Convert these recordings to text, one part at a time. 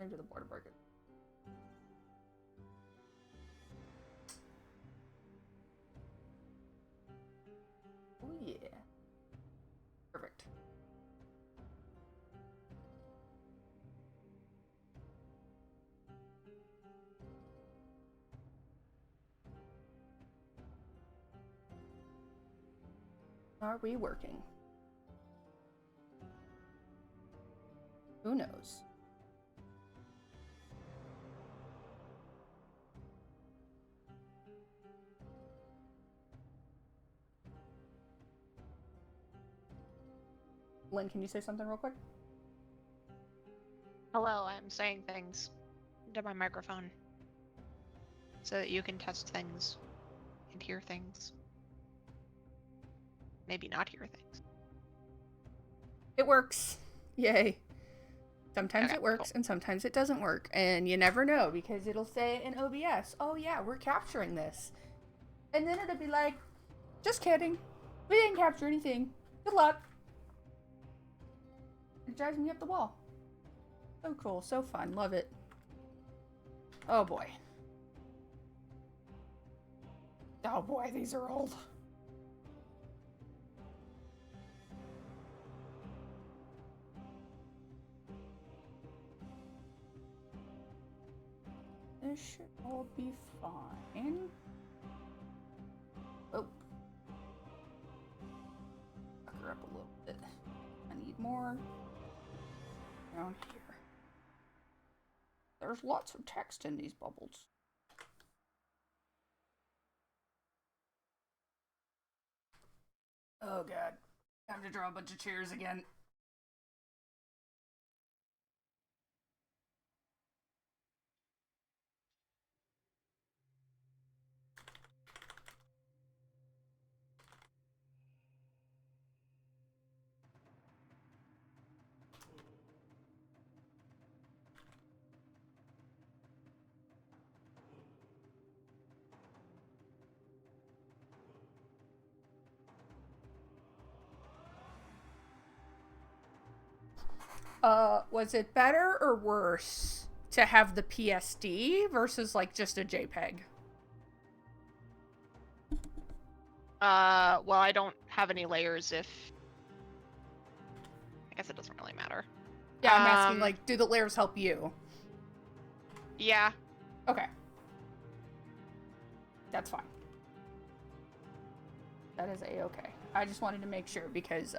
Into the border market. Oh yeah. Perfect. Are we working? Who knows? Lynn, can you say something real quick? Hello, I'm saying things into my microphone so that you can test things and hear things. Maybe not hear things. It works. Yay. Sometimes Okay, it works cool. and sometimes it doesn't work. And you never know because it'll say in OBS, oh yeah, we're capturing this. And then it'll be like, just kidding. We didn't capture anything. Good luck. It drives me up the wall. So cool, so fun, love it. Oh boy. Oh boy, these are old. This should all be fine. Oh. Fuck her up a little bit. I need more down here. There's lots of text in these bubbles. Oh god. Time to draw a bunch of chairs again. Was it better or worse to have the PSD versus like just a JPEG? Well, I don't have any layers if... I guess it doesn't really matter. Yeah, I'm asking, like, do the layers help you? Yeah. Okay. That's fine. That is a-okay. I just wanted to make sure because,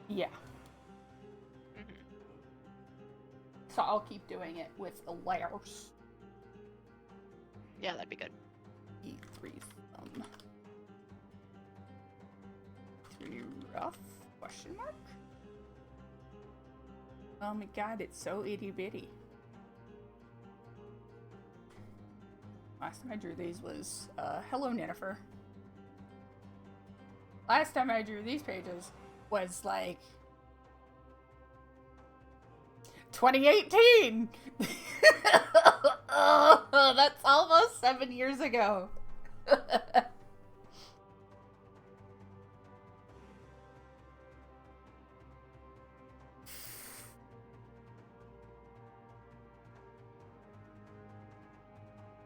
yeah. Mm-hmm. So I'll keep doing it with the layers. Yeah, that'd be good. E3 thumb. 3 rough? Question mark? Oh my god, it's so itty bitty. Last time I drew these was, hello Ninniffer. Last time I drew these pages was like 2018. Oh, that's almost 7 years ago.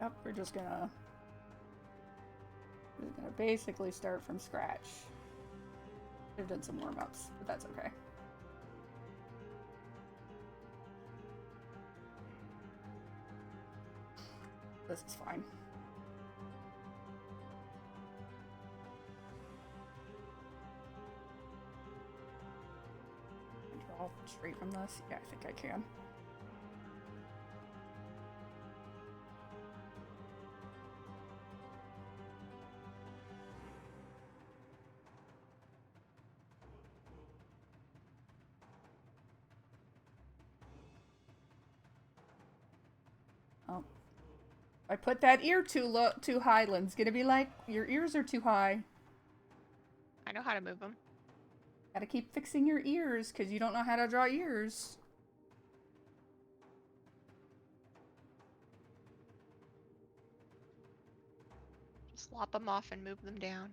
Yep, we're gonna basically start from scratch. I've done some warm-ups, but that's okay. This is fine. Can I draw straight from this? Yeah, I think I can. Oh. I put that ear too high, Lynn's gonna be like, your ears are too high. I know how to move them. Gotta keep fixing your ears, because you don't know how to draw ears. Just lop them off and move them down.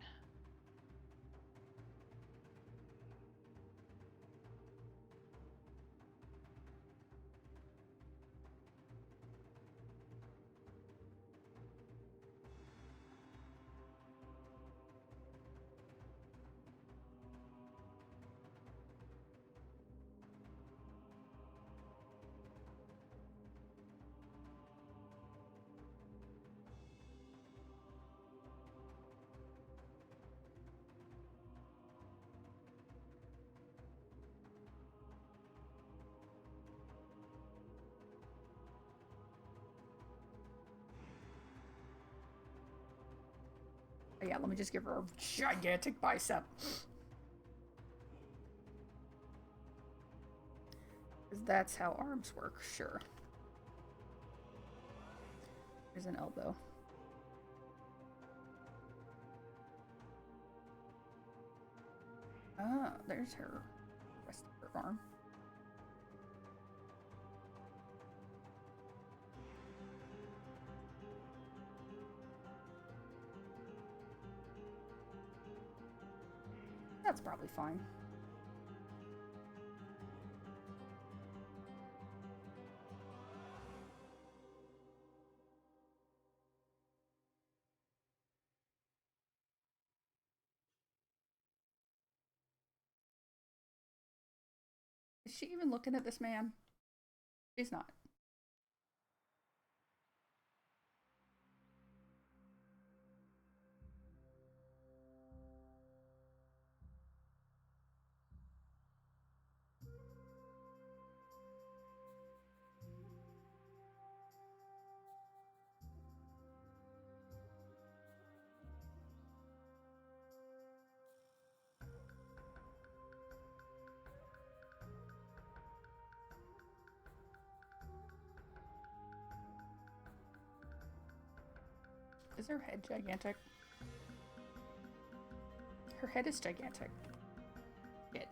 But yeah, let me just give her a gigantic bicep. Because that's how arms work, sure. There's an elbow. Ah, there's her rest of her arm. That's probably fine. Is she even looking at this man? She's not. Is her head gigantic? Her head is gigantic. Shit.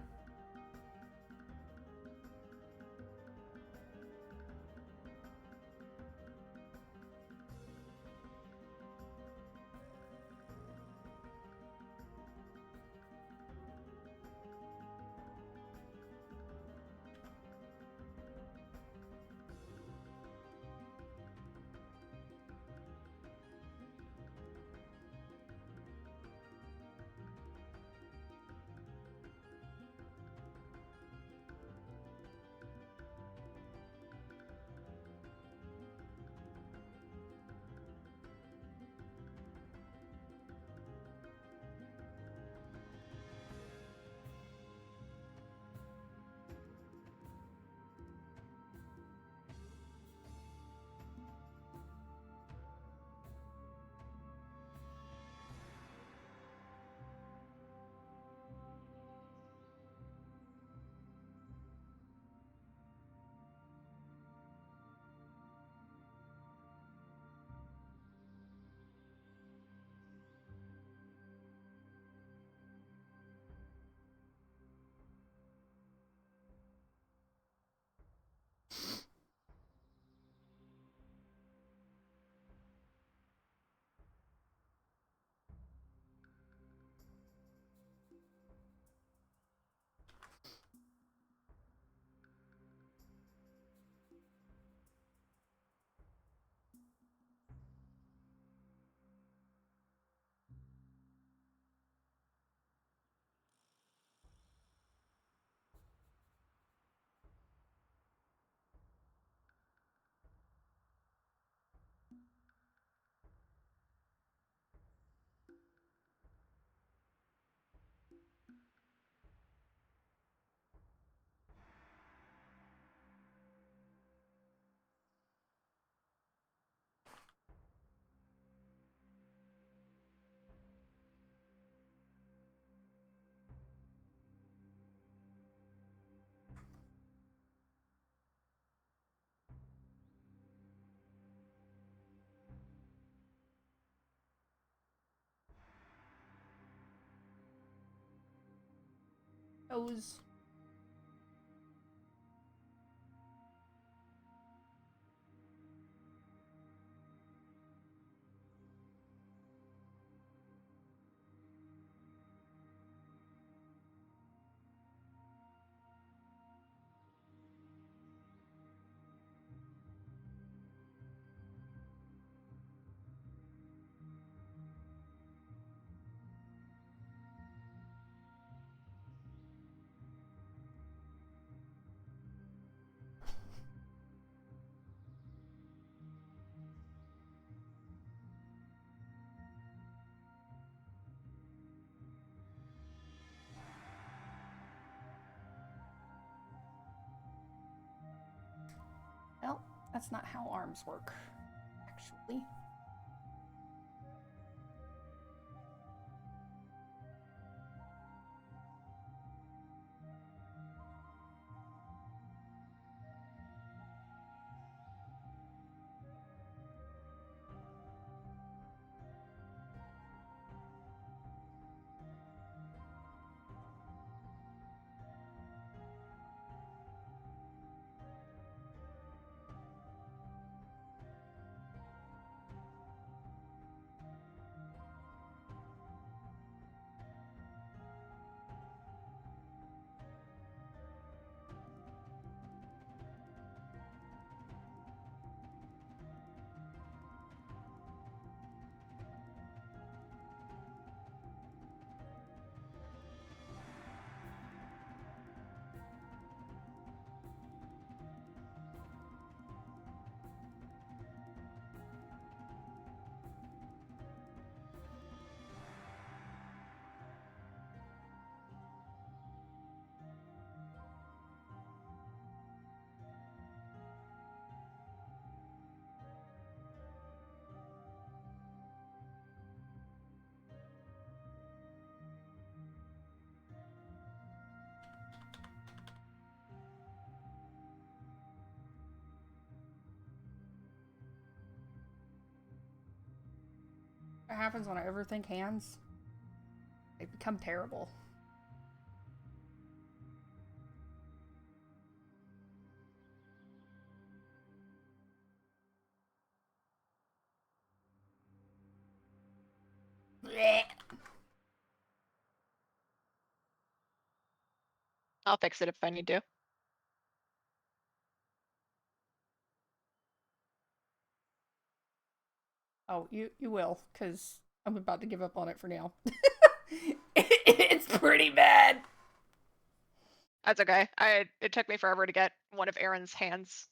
Toes. Well, that's not how arms work, actually. What happens when I overthink hands? They become terrible. Blech. I'll fix it if I need to. Oh, you will, because I'm about to give up on it for now. It's pretty bad. That's okay. It took me forever to get one of Aaron's hands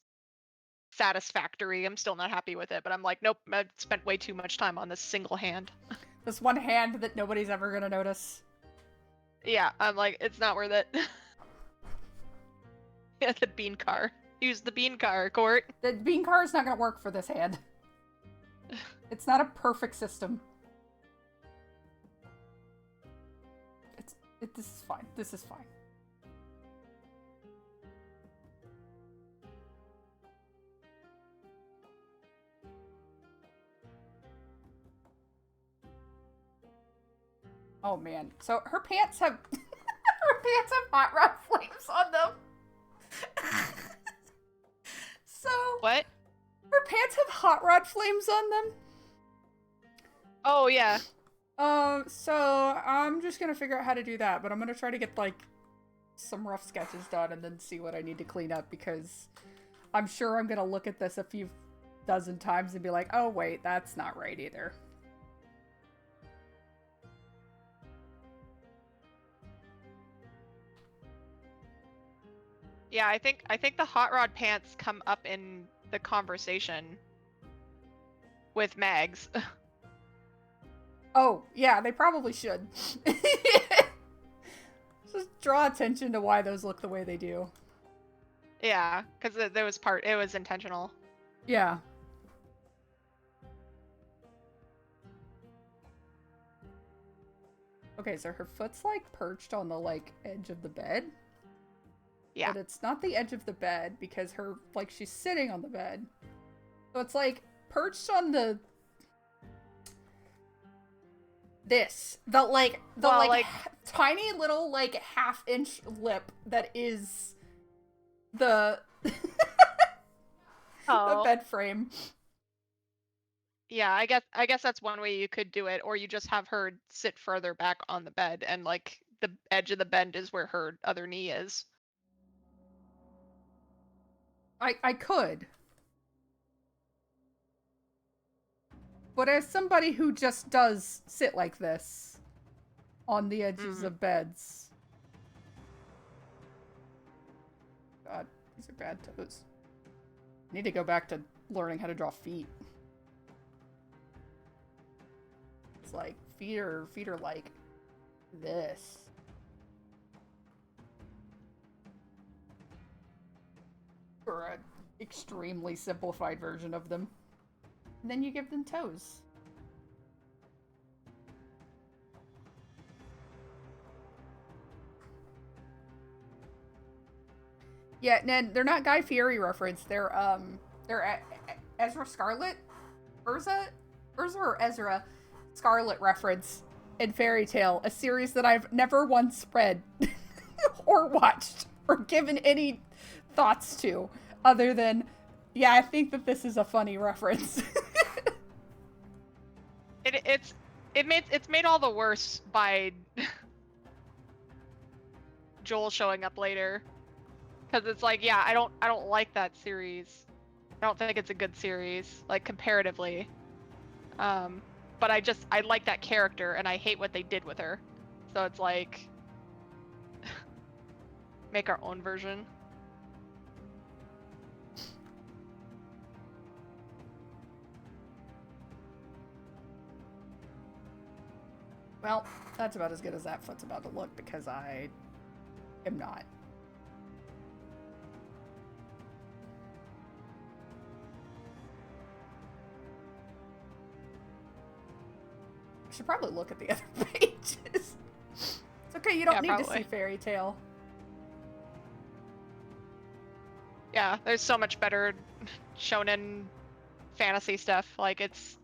satisfactory. I'm still not happy with it, but I'm like, nope, I spent way too much time on this single hand. This one hand that nobody's ever gonna notice. Yeah, I'm like, it's not worth it. Yeah, the bean car. Use the bean car, Court. The bean car is not gonna work for this hand. It's not a perfect system. This is fine. This is fine. Oh man. So her pants have her pants have hot rod flames on them. So What? her pants have hot rod flames on them. Oh, yeah. So I'm just gonna figure out how to do that, but I'm gonna try to get like some rough sketches done and then see what I need to clean up, because I'm sure I'm gonna look at this a few dozen times and be like, oh wait, that's not right either. Yeah, I think the hot rod pants come up in the conversation with Mags. Oh, yeah, they probably should. Just draw attention to why those look the way they do. Yeah, because it was intentional. Yeah. Okay, so her foot's like perched on the like edge of the bed. Yeah. But it's not the edge of the bed because she's sitting on the bed. So it's like perched on the tiny little like half-inch lip that is the the bed frame. Yeah, I guess that's one way you could do it, or you just have her sit further back on the bed and like the edge of the bed is where her other knee is. I could. But as somebody who just does sit like this on the edges of beds. God, these are bad toes. I need to go back to learning how to draw feet. It's like feet are like this. Or an extremely simplified version of them. And then you give them toes. Yeah, Ned, they're not Guy Fieri reference. They're Ezra Scarlet, Urza or Ezra Scarlet reference in Fairy Tail, a series that I've never once read or watched or given any thoughts to, other than, yeah, I think that this is a funny reference. It's made all the worse by Joel showing up later, because it's like, yeah, I don't like that series. I don't think it's a good series, like comparatively. But I like that character and I hate what they did with her. So it's like make our own version. Well, that's about as good as that foot's about to look, because I am not. I should probably look at the other pages. It's okay, you don't need to see Fairy Tail. Yeah, there's so much better shonen fantasy stuff. Like, it's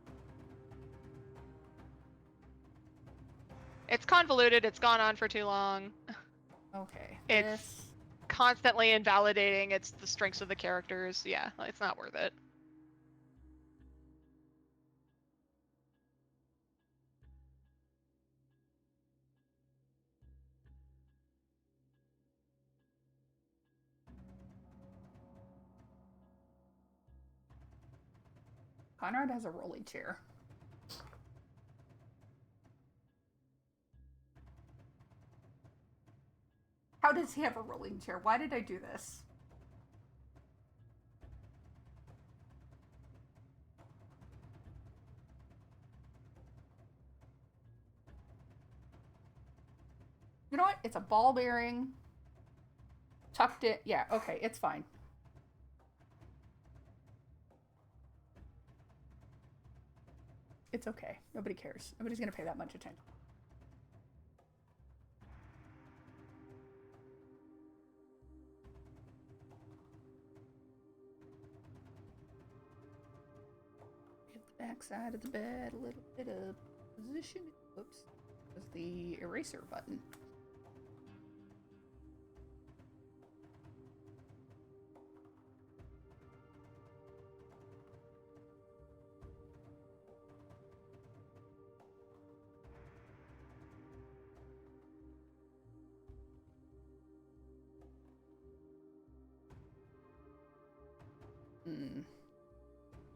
It's convoluted. It's gone on for too long. Okay. It's This. constantly invalidating. It's the strengths of the characters. Yeah, it's not worth it. Conrad has a rolling chair. How does he have a rolling chair? Why did I do this? You know what? It's a ball bearing. Tucked it. Yeah, okay, it's fine. It's okay. Nobody cares. Nobody's gonna pay that much attention. Hit the back side of the bed, a little bit of position. Oops. Was the eraser button.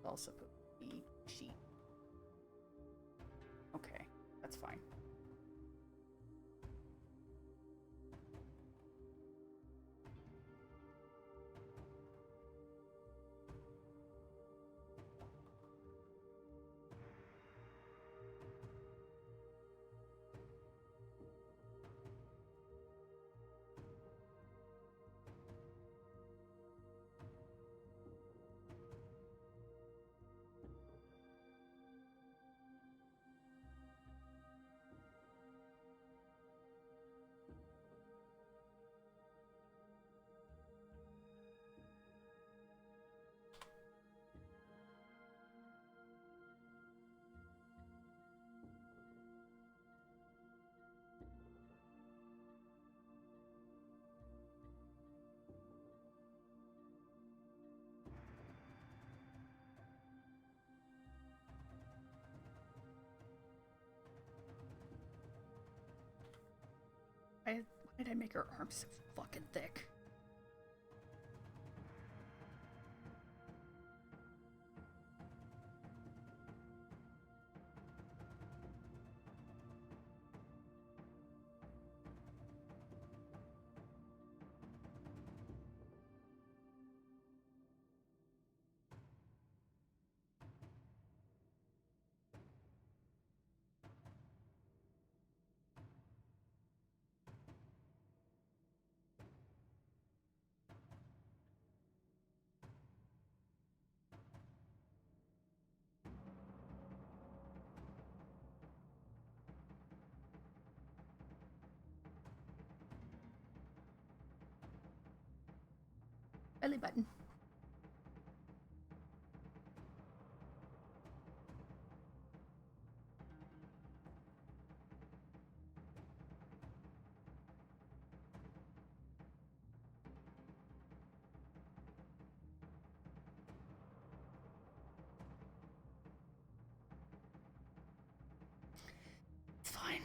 Also put the sheet. Okay, that's fine. Why did I make her arms so fucking thick? Belly button. It's fine.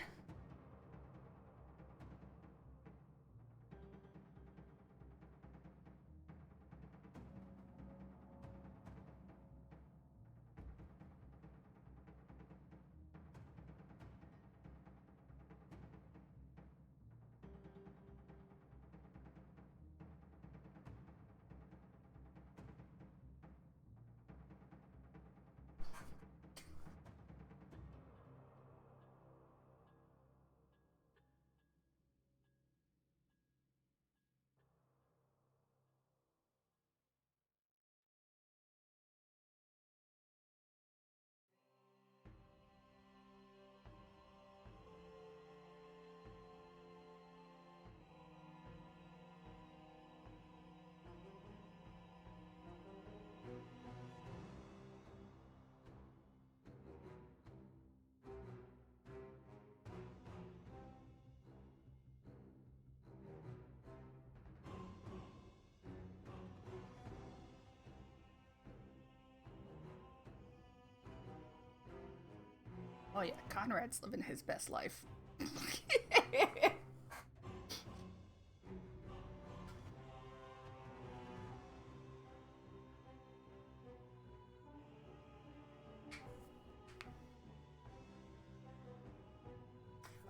yeah, Conrad's living his best life.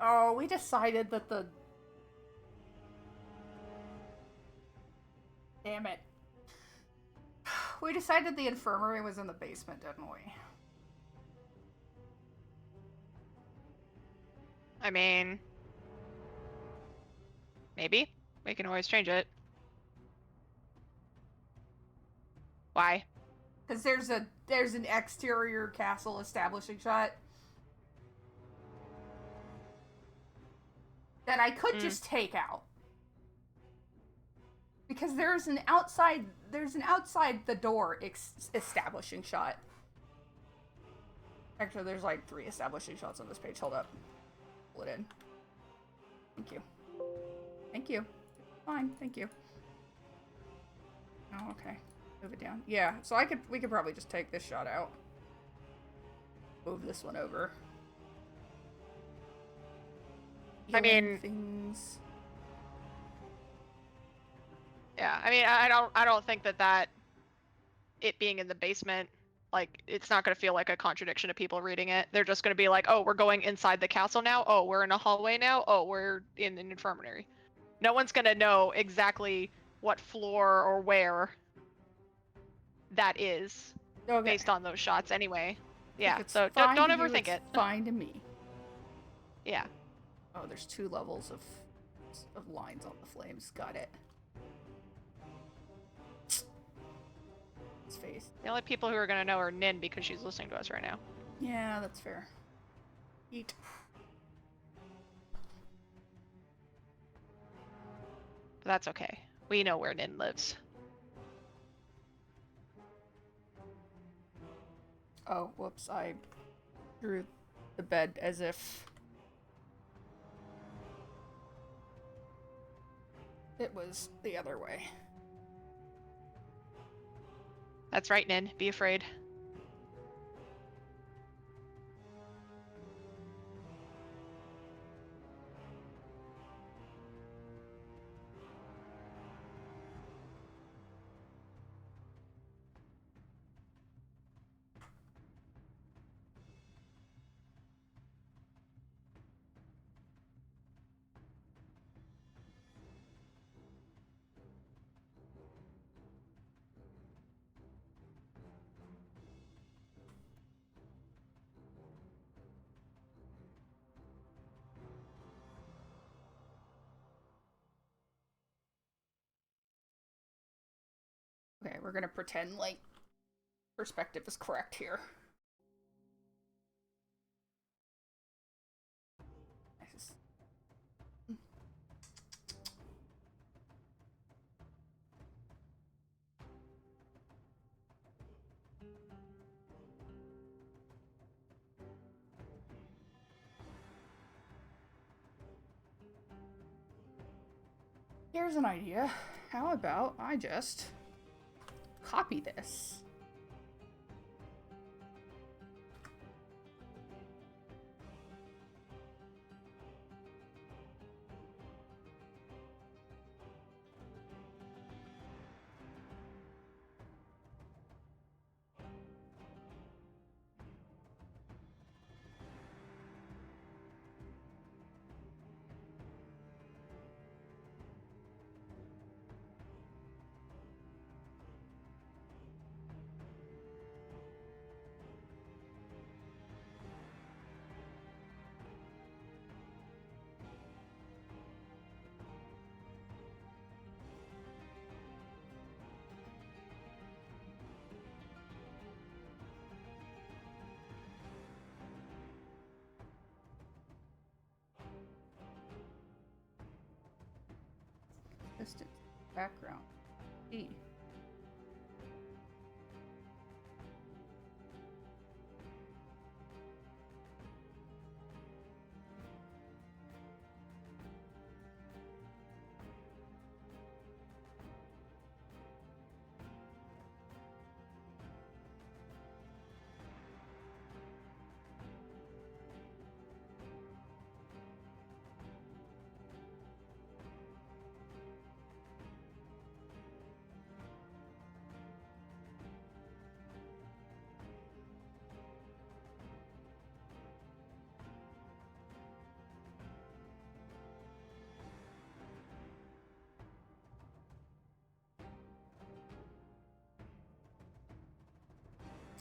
Oh, we decided that the... Damn it. We decided the infirmary was in the basement, didn't we? I mean, maybe. We can always change it. Why? Because there's an exterior castle establishing shot that I could just take out. Because there's an outside the door establishing shot. Actually, there's like 3 establishing shots on this page. Hold up. Pull it in. Thank you. Thank you. Fine, thank you. Oh, okay. Move it down. Yeah, so we could probably just take this shot out. Move this one over. I mean, things. Yeah, I mean, I don't think that it being in the basement, like, it's not going to feel like a contradiction to people reading it. They're just going to be like, oh, we're going inside the castle now. Oh, we're in a hallway now. Oh, we're in an infirmary. No one's going to know exactly what floor or where that is based on those shots anyway. Yeah, so don't overthink it. Fine to me. Yeah. Oh, there's 2 levels of lines on the flames. Got it. His face. The only people who are going to know are Nin because she's listening to us right now. Yeah, that's fair. Eat. But that's okay. We know where Nin lives. Oh, whoops. I drew the bed as if it was the other way. That's right, Nin. Be afraid. Okay, we're gonna pretend like perspective is correct here. Here's an idea. How about I just copy this? Distance. Background. E.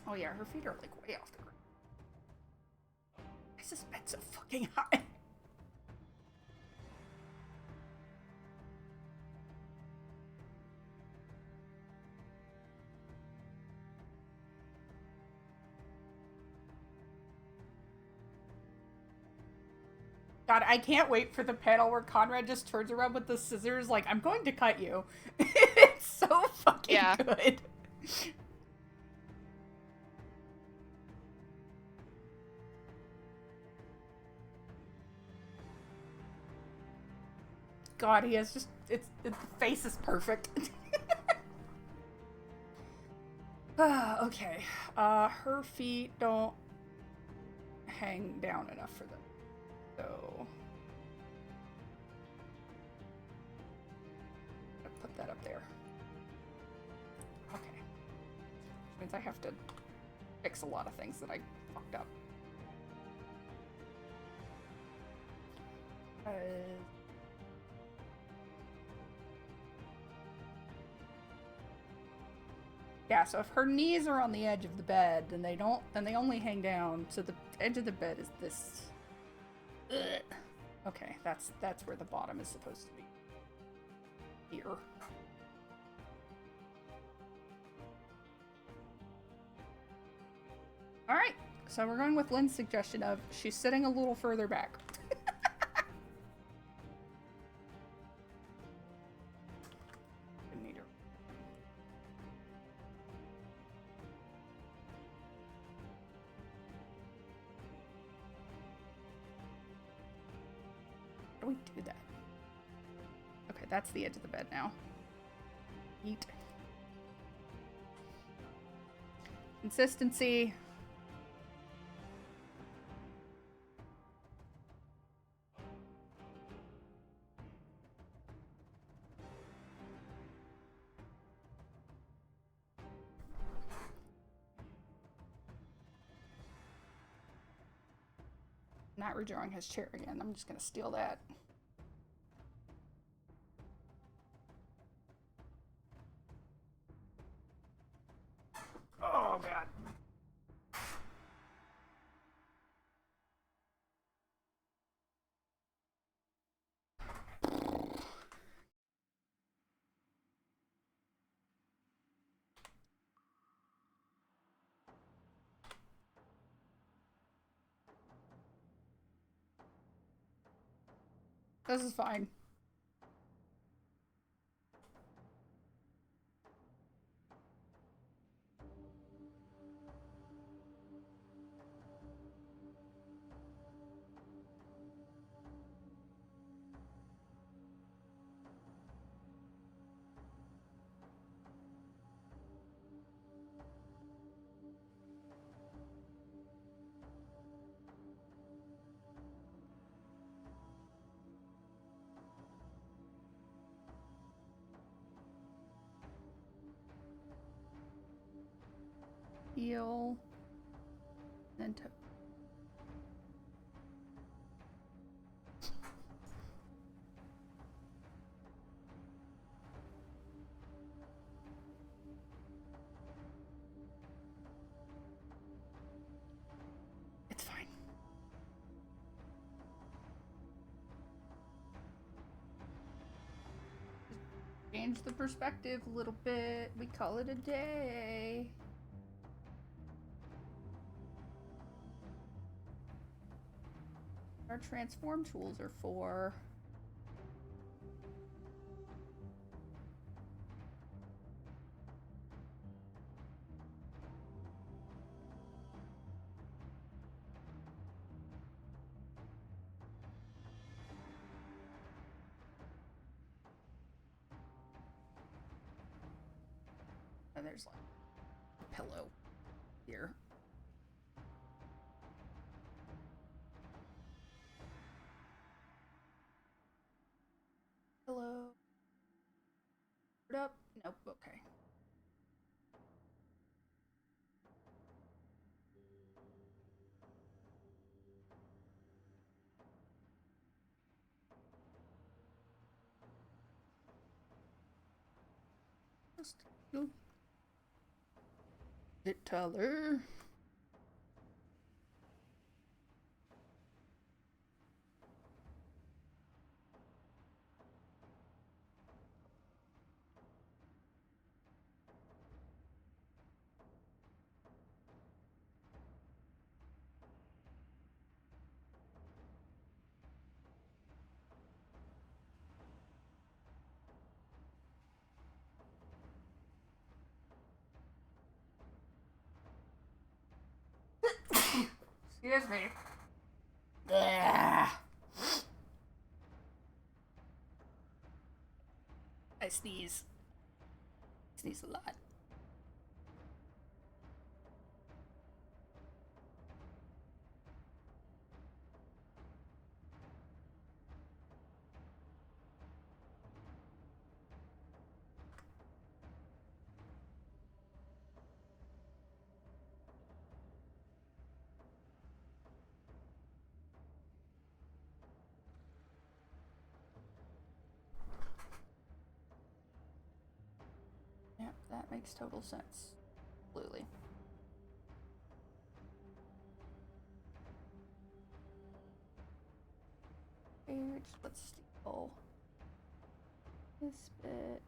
Oh yeah, her feet are like way off the ground. Why is this bed so fucking high? God, I can't wait for the panel where Conrad just turns around with the scissors like, I'm going to cut you. It's so fucking good. God, he has just, the face is perfect. Okay. Her feet don't hang down enough for them. So I'll put that up there. Okay. Which means I have to fix a lot of things that I fucked up. Yeah, so if her knees are on the edge of the bed, then they only hang down, so the edge of the bed is this. Ugh. Okay, that's where the bottom is supposed to be. Here. Alright, so we're going with Lynn's suggestion of she's sitting a little further back. Didn't need her. How do we do that? Okay, that's the edge of the bed now. Eat. Consistency. Not redrawing his chair again. I'm just gonna steal that. Oh god. This is fine. Heel. Then toe. It's fine. Change the perspective a little bit. We call it a day. Our transform tools are for. And there's like a pillow here. Hello. Put up? Nope, okay. Just go. It Tyler. Excuse me. Ugh. I sneeze. Sneeze a lot. Yep, that makes total sense. Absolutely. Here, just let's steal this bit.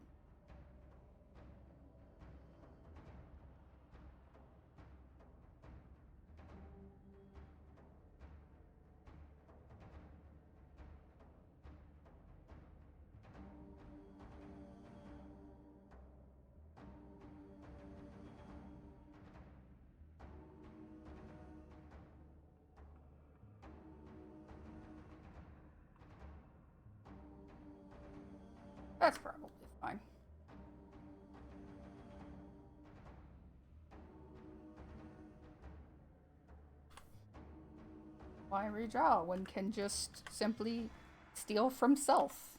That's probably fine. Why redraw? One can just simply steal from self.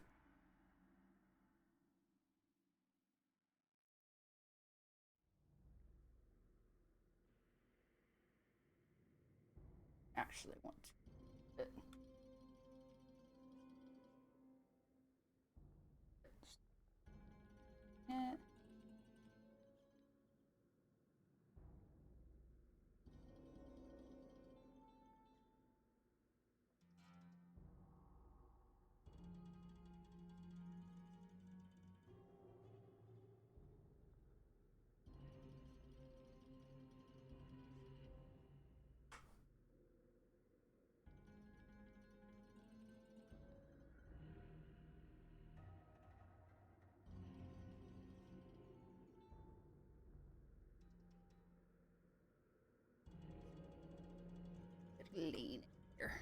Actually want to. Yeah. Lean here.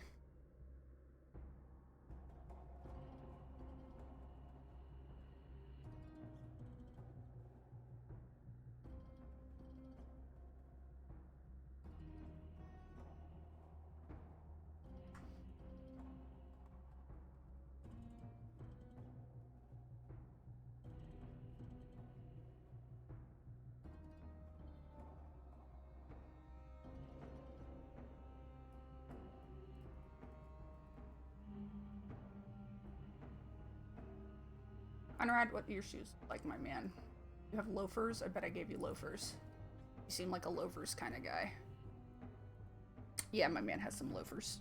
Conrad, what are your shoes like, my man? You have loafers? I bet I gave you loafers. You seem like a loafers kind of guy. Yeah, my man has some loafers.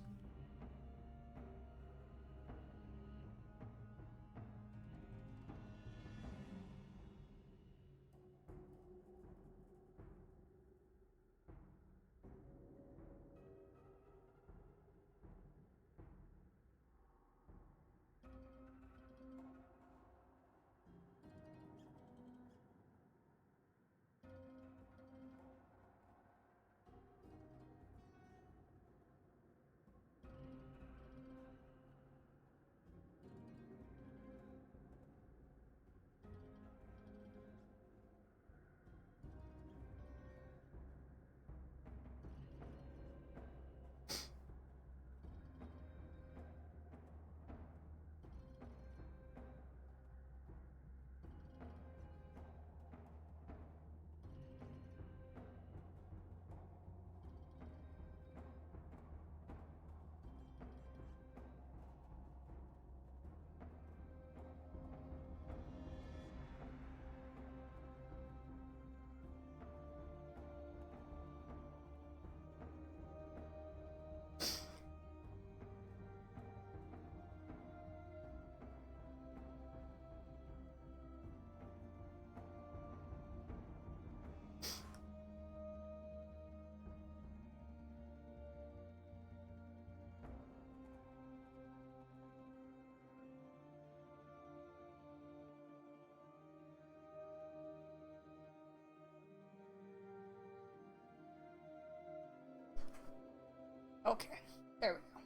Okay, there we go.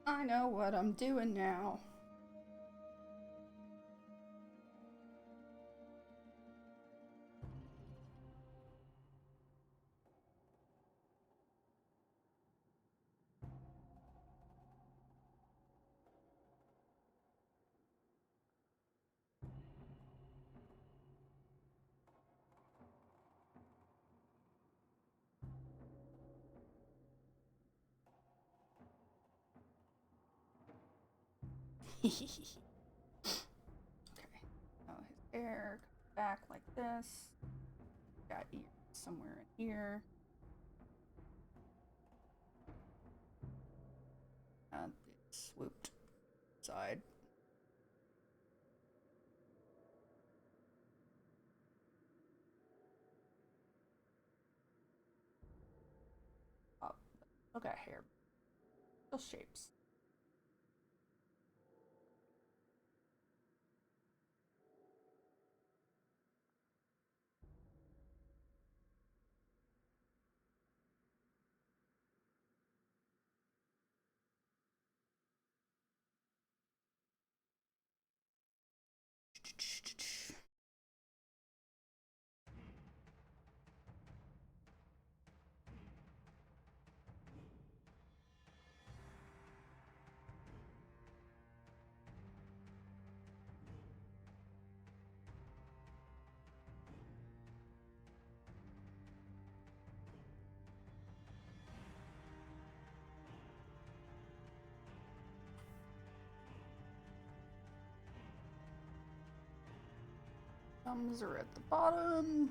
I know what I'm doing now. Okay. Oh, his hair comes back like this. Got ears somewhere in here. And it swooped side. Oh, look at hair. Still shapes. Thumbs are at the bottom.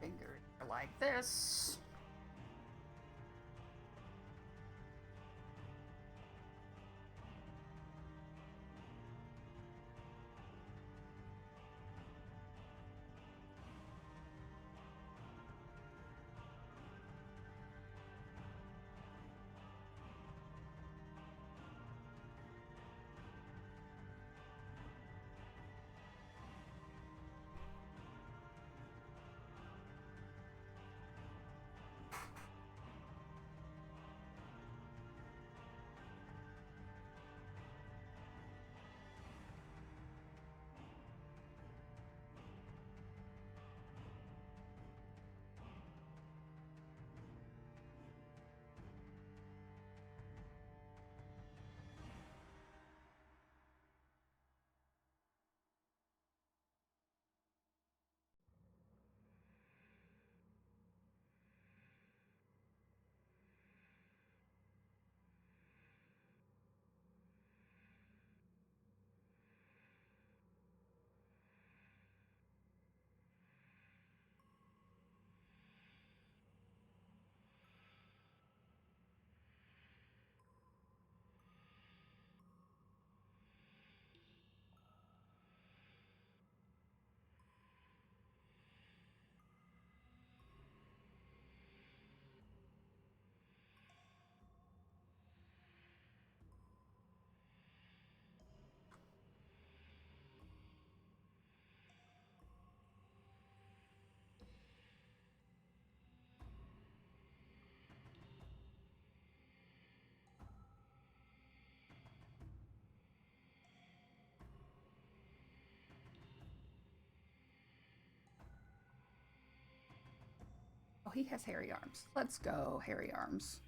Fingers are like this. Oh, he has hairy arms. Let's go, hairy arms.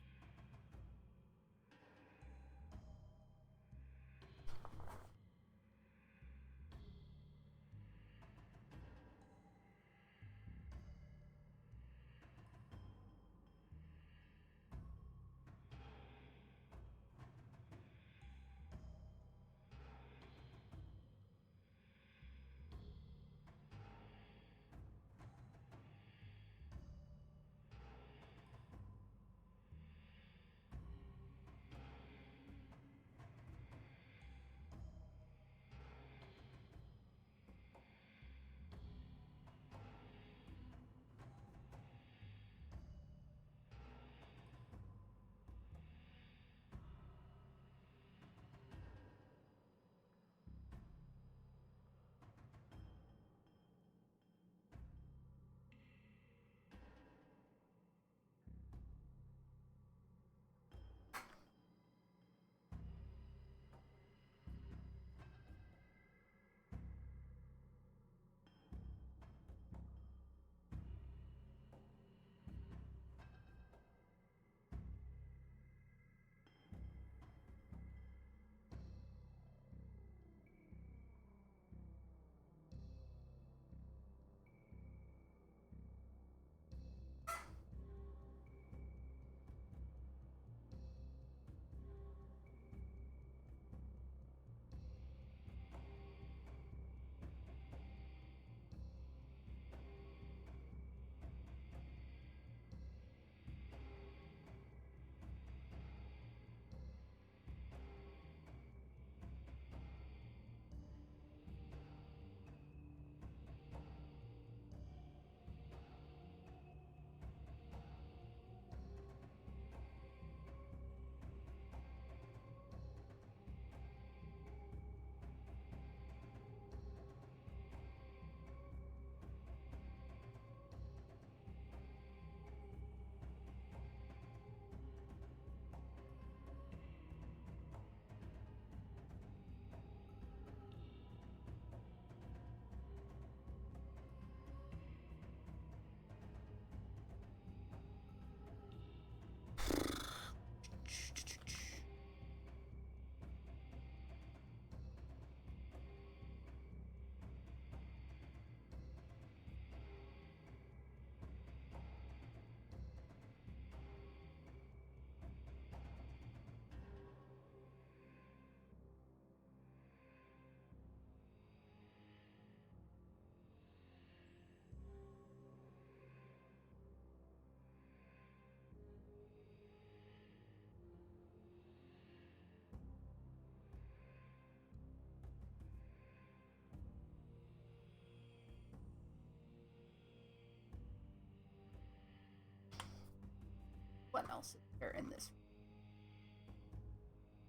else is there in this?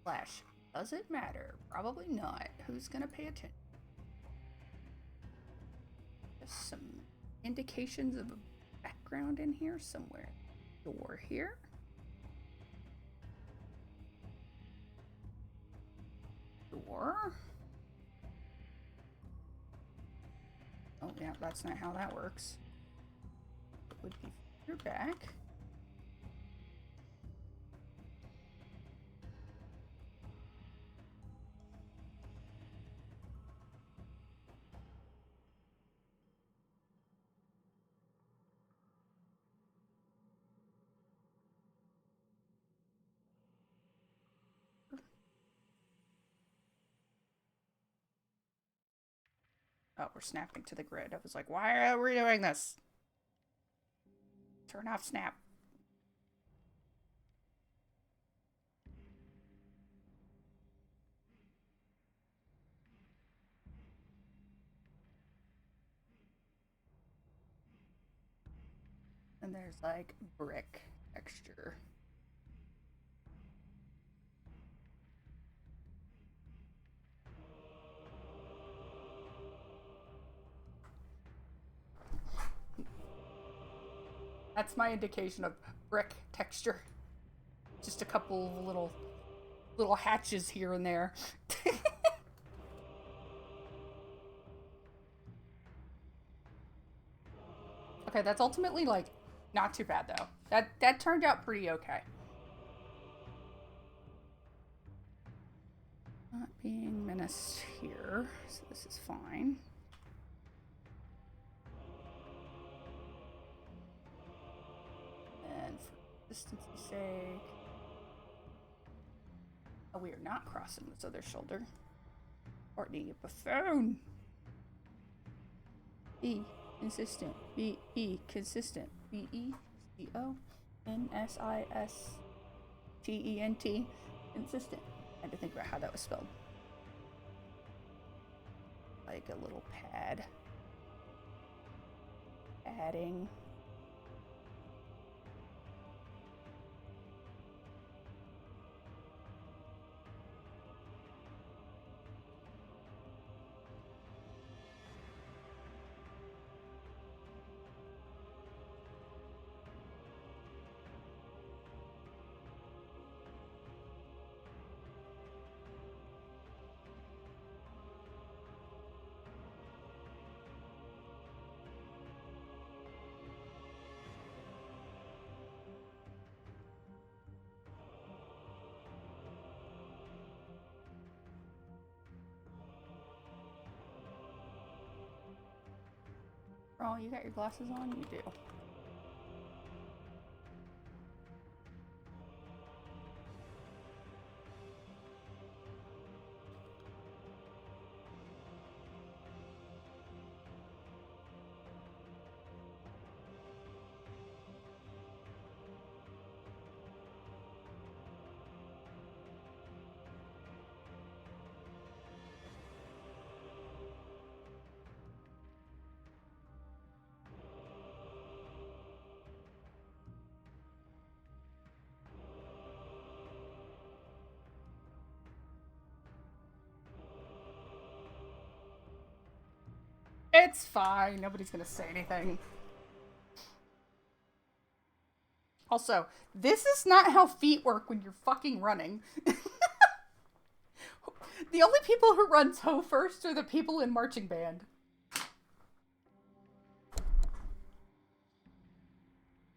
Flash. Does it matter? Probably not. Who's gonna pay attention? There's some indications of a background in here somewhere. Door here. Door. Oh yeah, that's not how that works. It would be further back. Oh, we're snapping to the grid. I was like, why are we doing this? Turn off snap. And there's like brick texture. That's my indication of brick texture. Just a couple of little hatches here and there. Okay, that's ultimately like not too bad though. That turned out pretty okay. Not being menaced here, so this is fine. And for consistency's sake, oh, we are not crossing this other shoulder. Courtney, you buffoon. Be consistent. Be consistent. BECONSISTENT. Consistent. I had to think about how that was spelled. Like a little pad. Adding. Oh, you got your glasses on? You do. It's fine. Nobody's gonna say anything. Also, this is not how feet work when you're fucking running. The only people who run toe first are the people in marching band.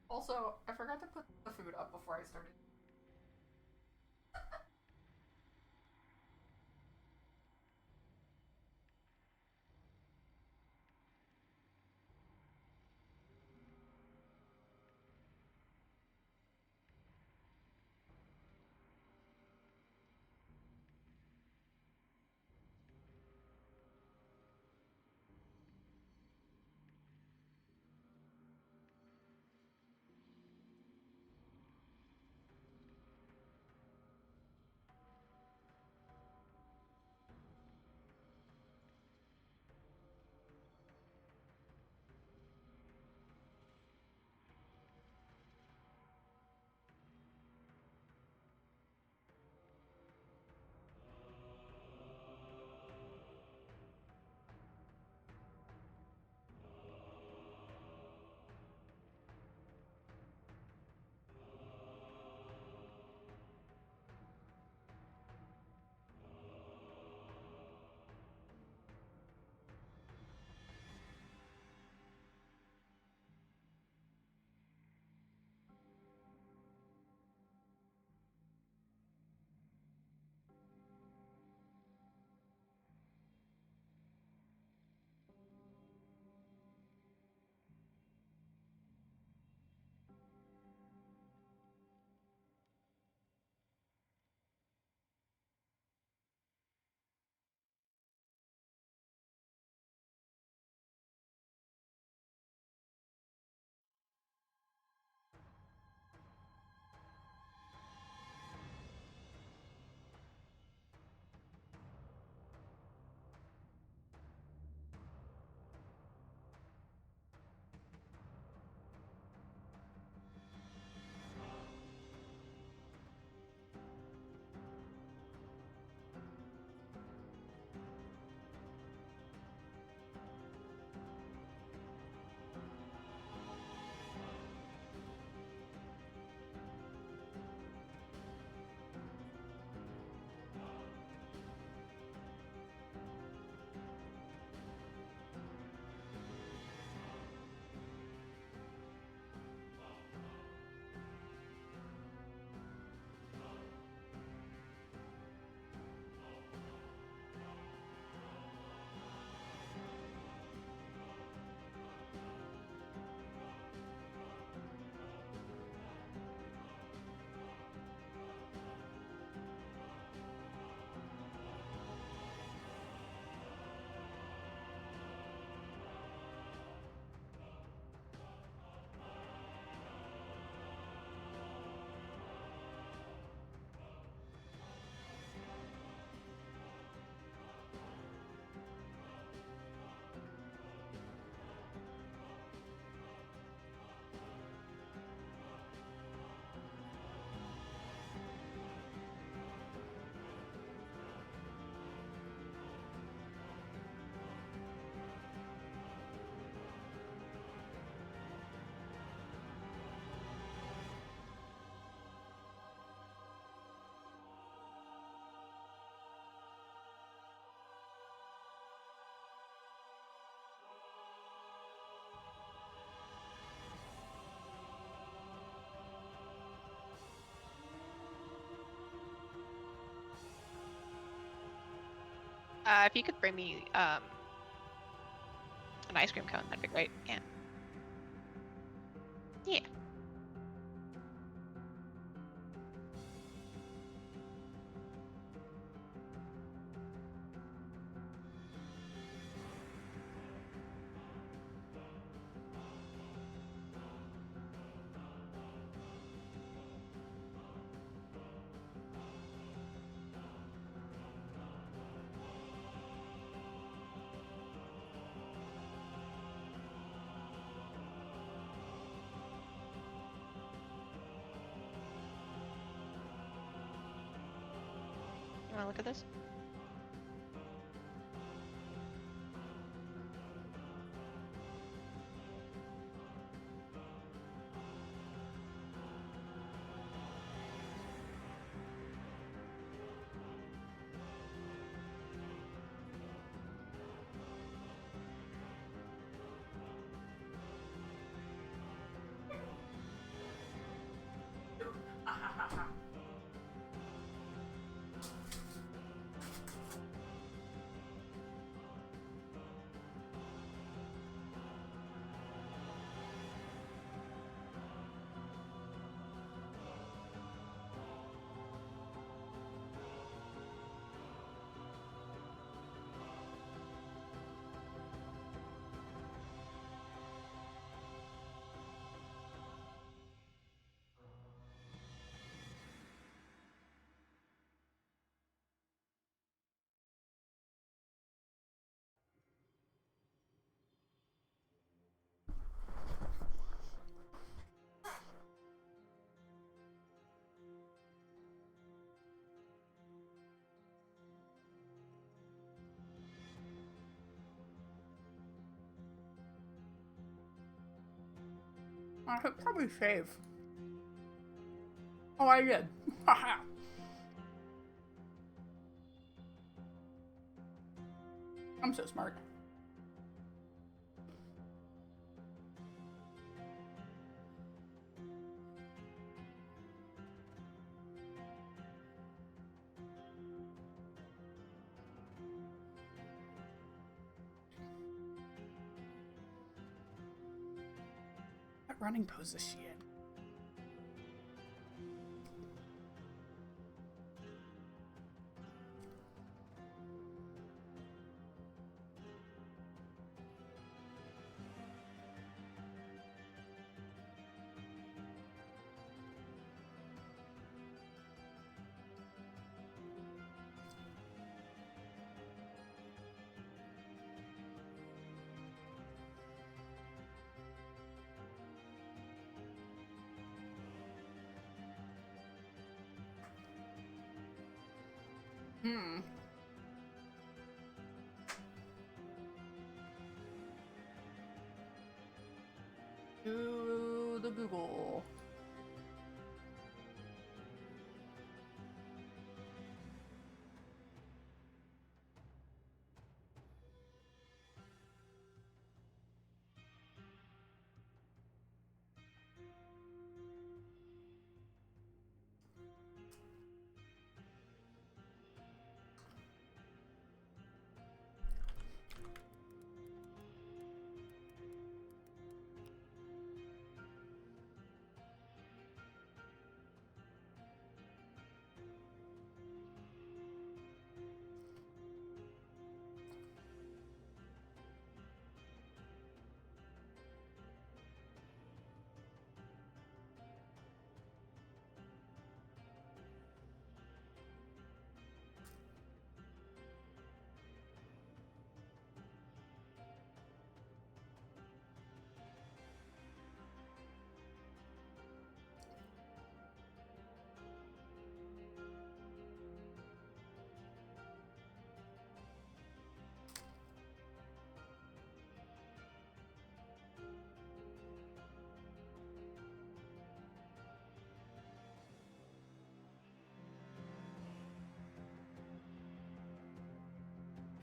Also, I forgot to put the food up before I started. If you could bring me an ice cream cone, that'd be great. Yeah. Yeah. You want to look at this? I could probably shave. Oh, I did. Haha. I'm so smart. What running pose is she in? Hmm. Do the Google.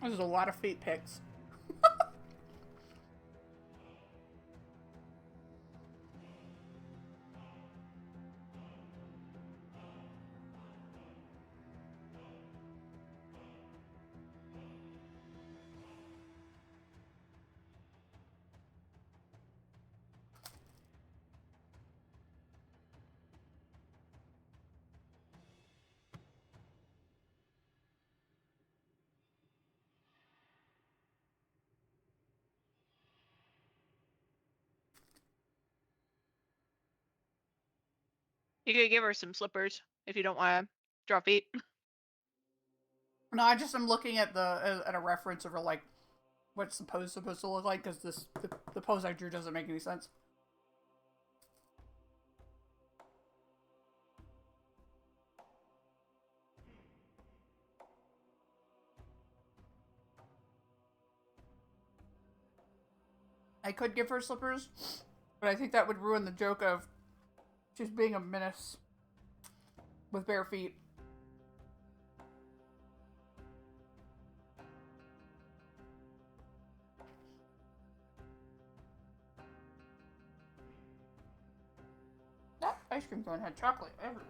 There's a lot of feet pics. You could give her some slippers if you don't want to draw feet. No, I just am looking at at a reference of like what's the pose supposed to look like because the pose I drew doesn't make any sense. I could give her slippers, but I think that would ruin the joke of she's being a menace with bare feet. That ice cream cone had chocolate everywhere.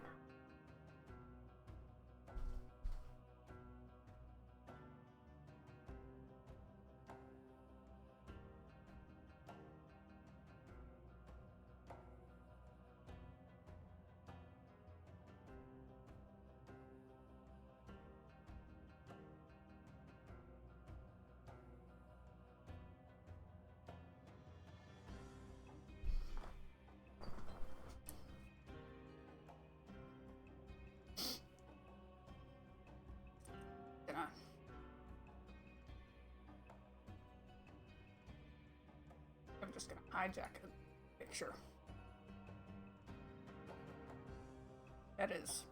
I'm just gonna hijack a picture. That is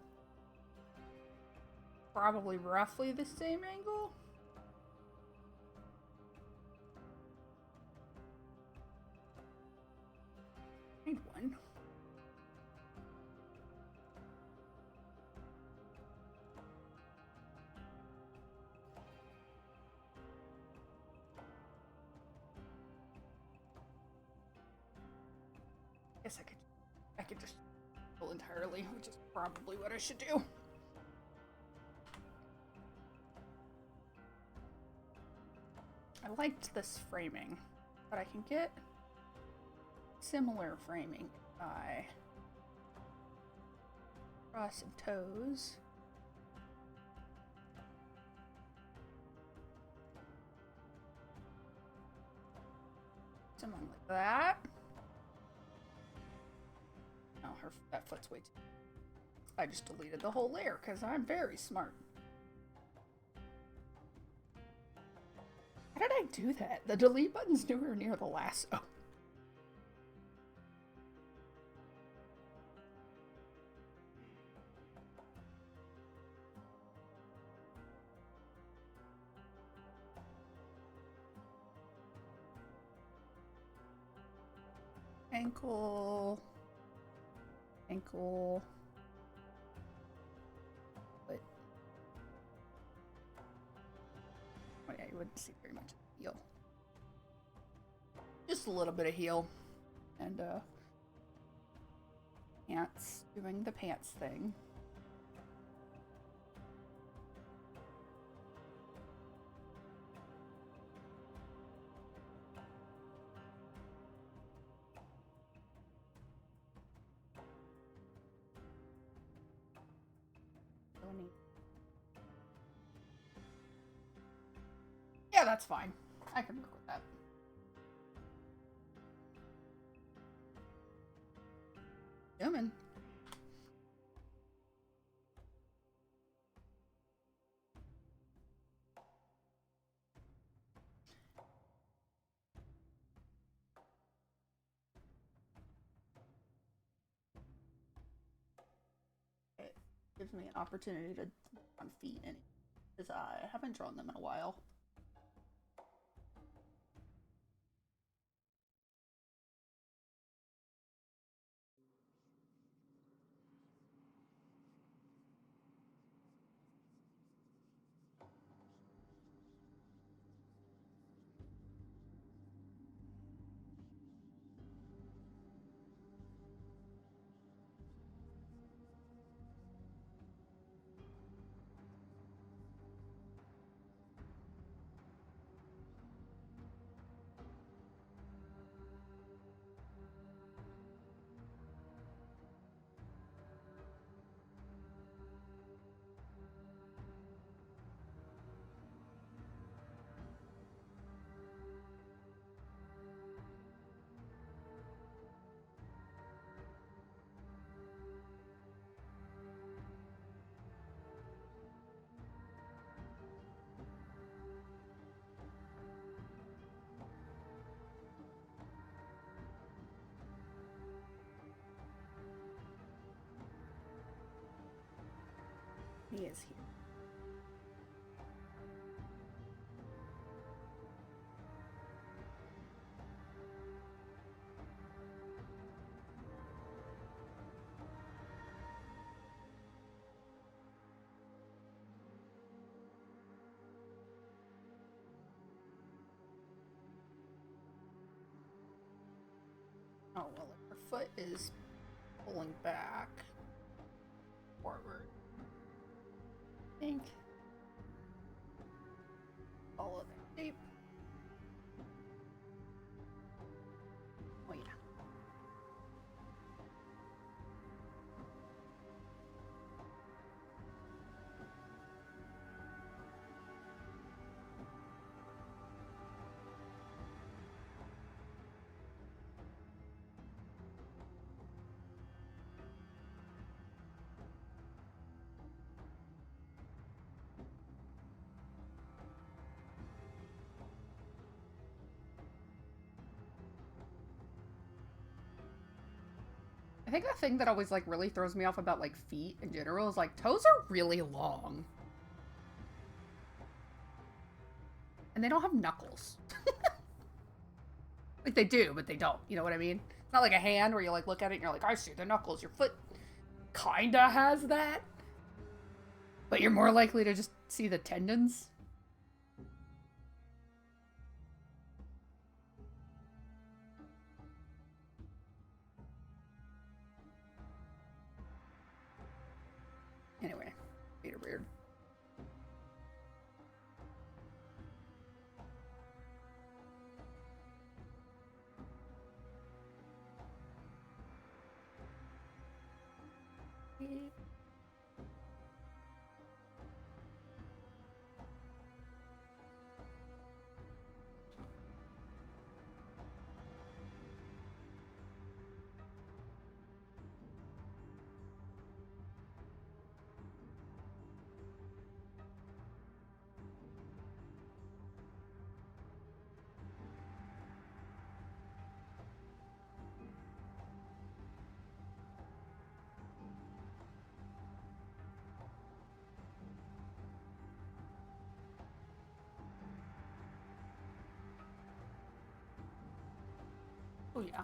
probably roughly the same angle. Find one. Guess I could just pull entirely, which is probably what I should do. I liked this framing, but I can get similar framing by draw some toes. Something like that. Oh, that foot's way too. I just deleted the whole layer because I'm very smart. How did I do that? The delete button's nowhere near the lasso. Ankle. Ankle. But oh yeah, you wouldn't see very much heel. Just a little bit of heel. And pants, doing the pants thing. Yeah, that's fine. I can work with that. Human. It gives me an opportunity to on feet, and because I haven't drawn them in a while. He is here. Oh, well, her foot is pulling back. Forward. I think. Follow the shape. Oh, yeah. I think the thing that always like really throws me off about like feet in general is like toes are really long. And they don't have knuckles. Like they do, but they don't. You know what I mean? It's not like a hand where you like look at it and you're like, I see the knuckles. Your foot kinda has that. But you're more likely to just see the tendons. Anyway, feet are weird. Oh yeah.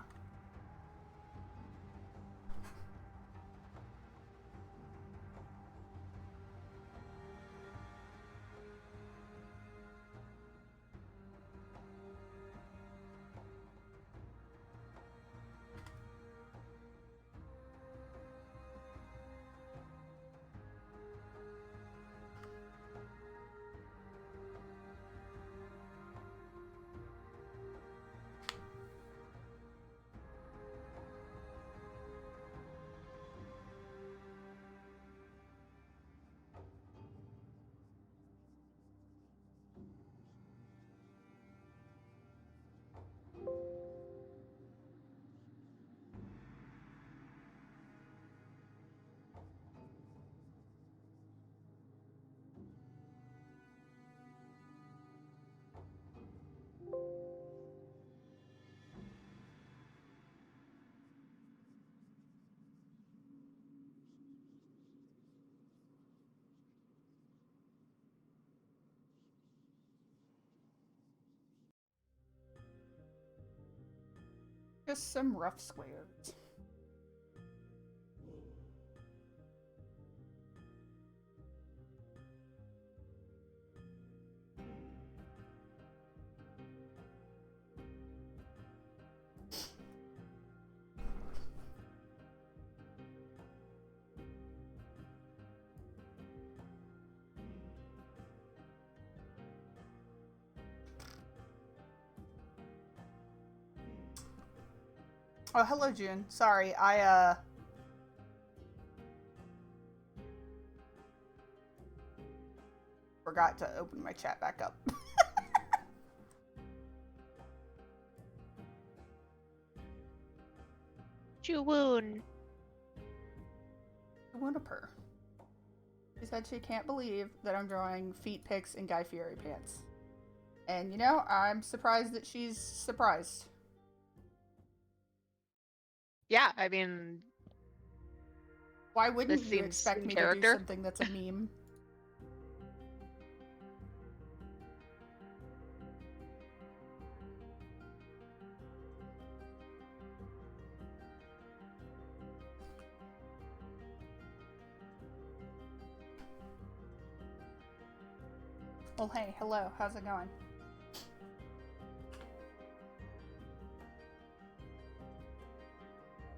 Just some rough squares. Oh, hello, June. Sorry, I forgot to open my chat back up. Juwoon. Wunniper. She said she can't believe that I'm drawing feet pics in Guy Fieri pants. And, you know, I'm surprised that she's surprised. Yeah, I mean, Why wouldn't this you seems expect in me to do character. something that's a meme? Well, hey, hello. How's it going?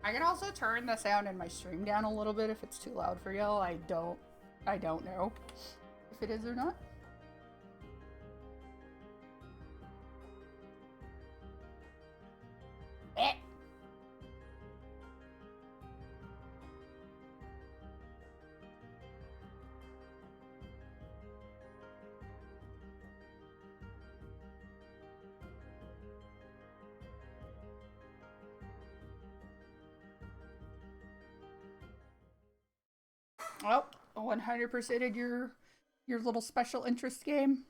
I can also turn the sound in my stream down a little bit if it's too loud for y'all. I don't know if it is or not. Eh. Oh, 100%ed your little special interest game.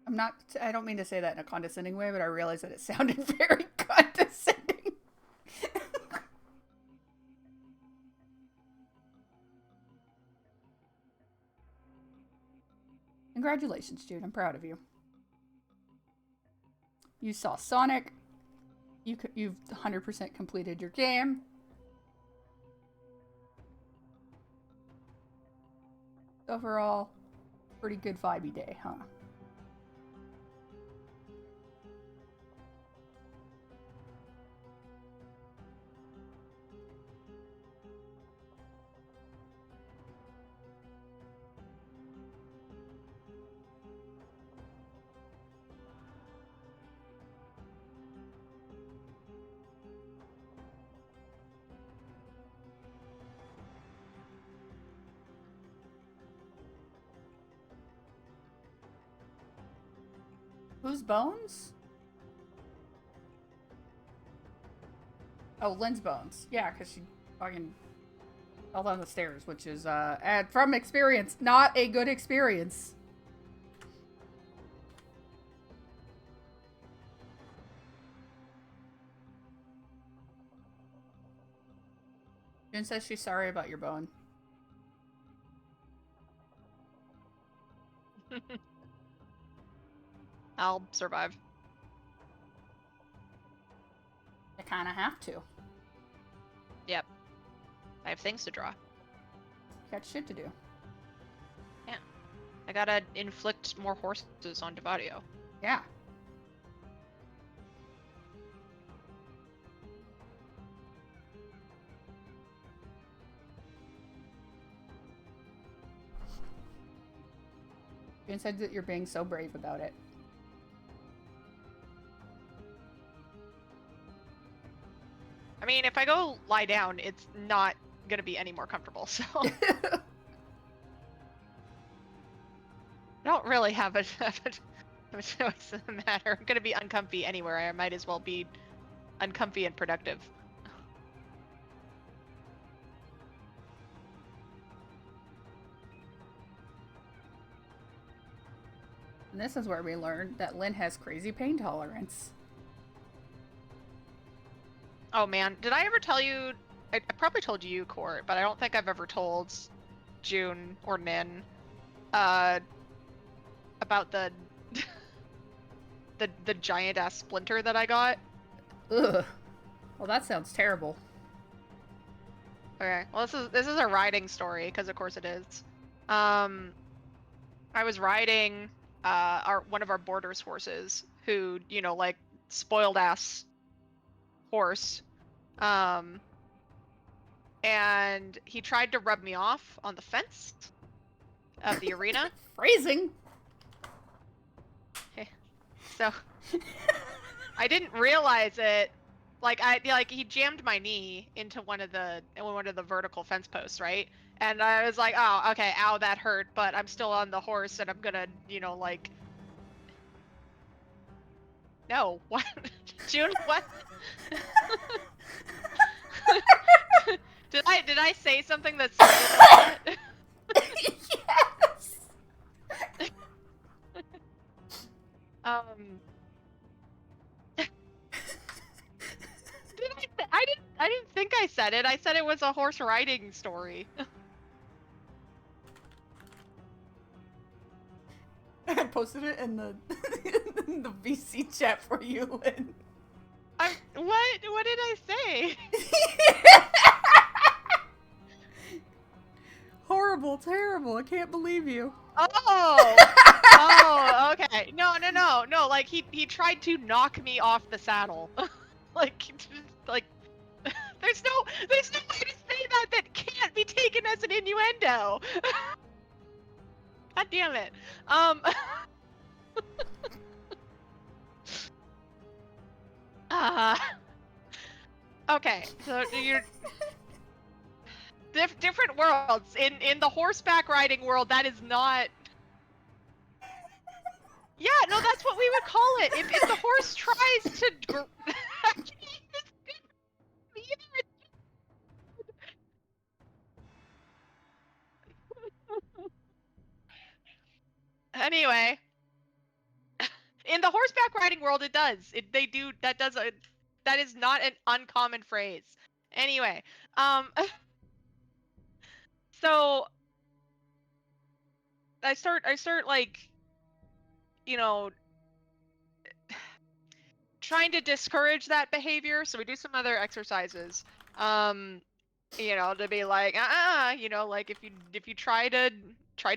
I don't mean to say that in a condescending way, but I realize that it sounded very condescending. Congratulations, Jude. I'm proud of you. You saw Sonic. You've 100% completed your game. Overall, pretty good vibey day, huh? Whose bones? Oh, Lynn's bones. Yeah, because she fucking fell down the stairs, which is, from experience, not a good experience. Jen says she's sorry about your bone. I'll survive. You kind of have to. Yep. I have things to draw. You got shit to do. Yeah. I gotta inflict more horses on Devadio. Yeah. Jen said that you're being so brave about it. I mean, if I go lie down, it's not gonna be any more comfortable, so... I don't really have a choice in the matter. I'm gonna be uncomfy anywhere. I might as well be uncomfy and productive. And this is where we learned that Lynn has crazy pain tolerance. Oh man, did I ever tell you? I probably told you, Court, but I don't think I've ever told June or Nin about the the giant ass splinter that I got. Ugh. Well, that sounds terrible. Okay, well this is a riding story because of course it is. I was riding one of our boarders horses who, you know, like spoiled ass horse, and he tried to rub me off on the fence of the arena. Phrasing. So I didn't realize it. Like he jammed my knee into one of the vertical fence posts, right? And I was like, oh, okay, ow, that hurt, but I'm still on the horse and I'm gonna, you know, like... No, what? June, what? Did I say something that's... Yes! I didn't think I said it. I said it was a horse riding story. I posted it in the in the VC chat for you, Lynn. What did I say? Horrible, terrible. I can't believe you. Oh, Oh, okay. No. Like he tried to knock me off the saddle. like, like, there's no way to say that can't be taken as an innuendo. God damn it. Uh, okay. So you're different worlds. In the horseback riding world, that is not. Yeah, no, that's what we would call it. If the horse tries to. Anyway, in the horseback riding world, it does. They do that does a that is not an uncommon phrase. Anyway, so I start like, you know, trying to discourage that behavior. So we do some other exercises. To be like, like if you try to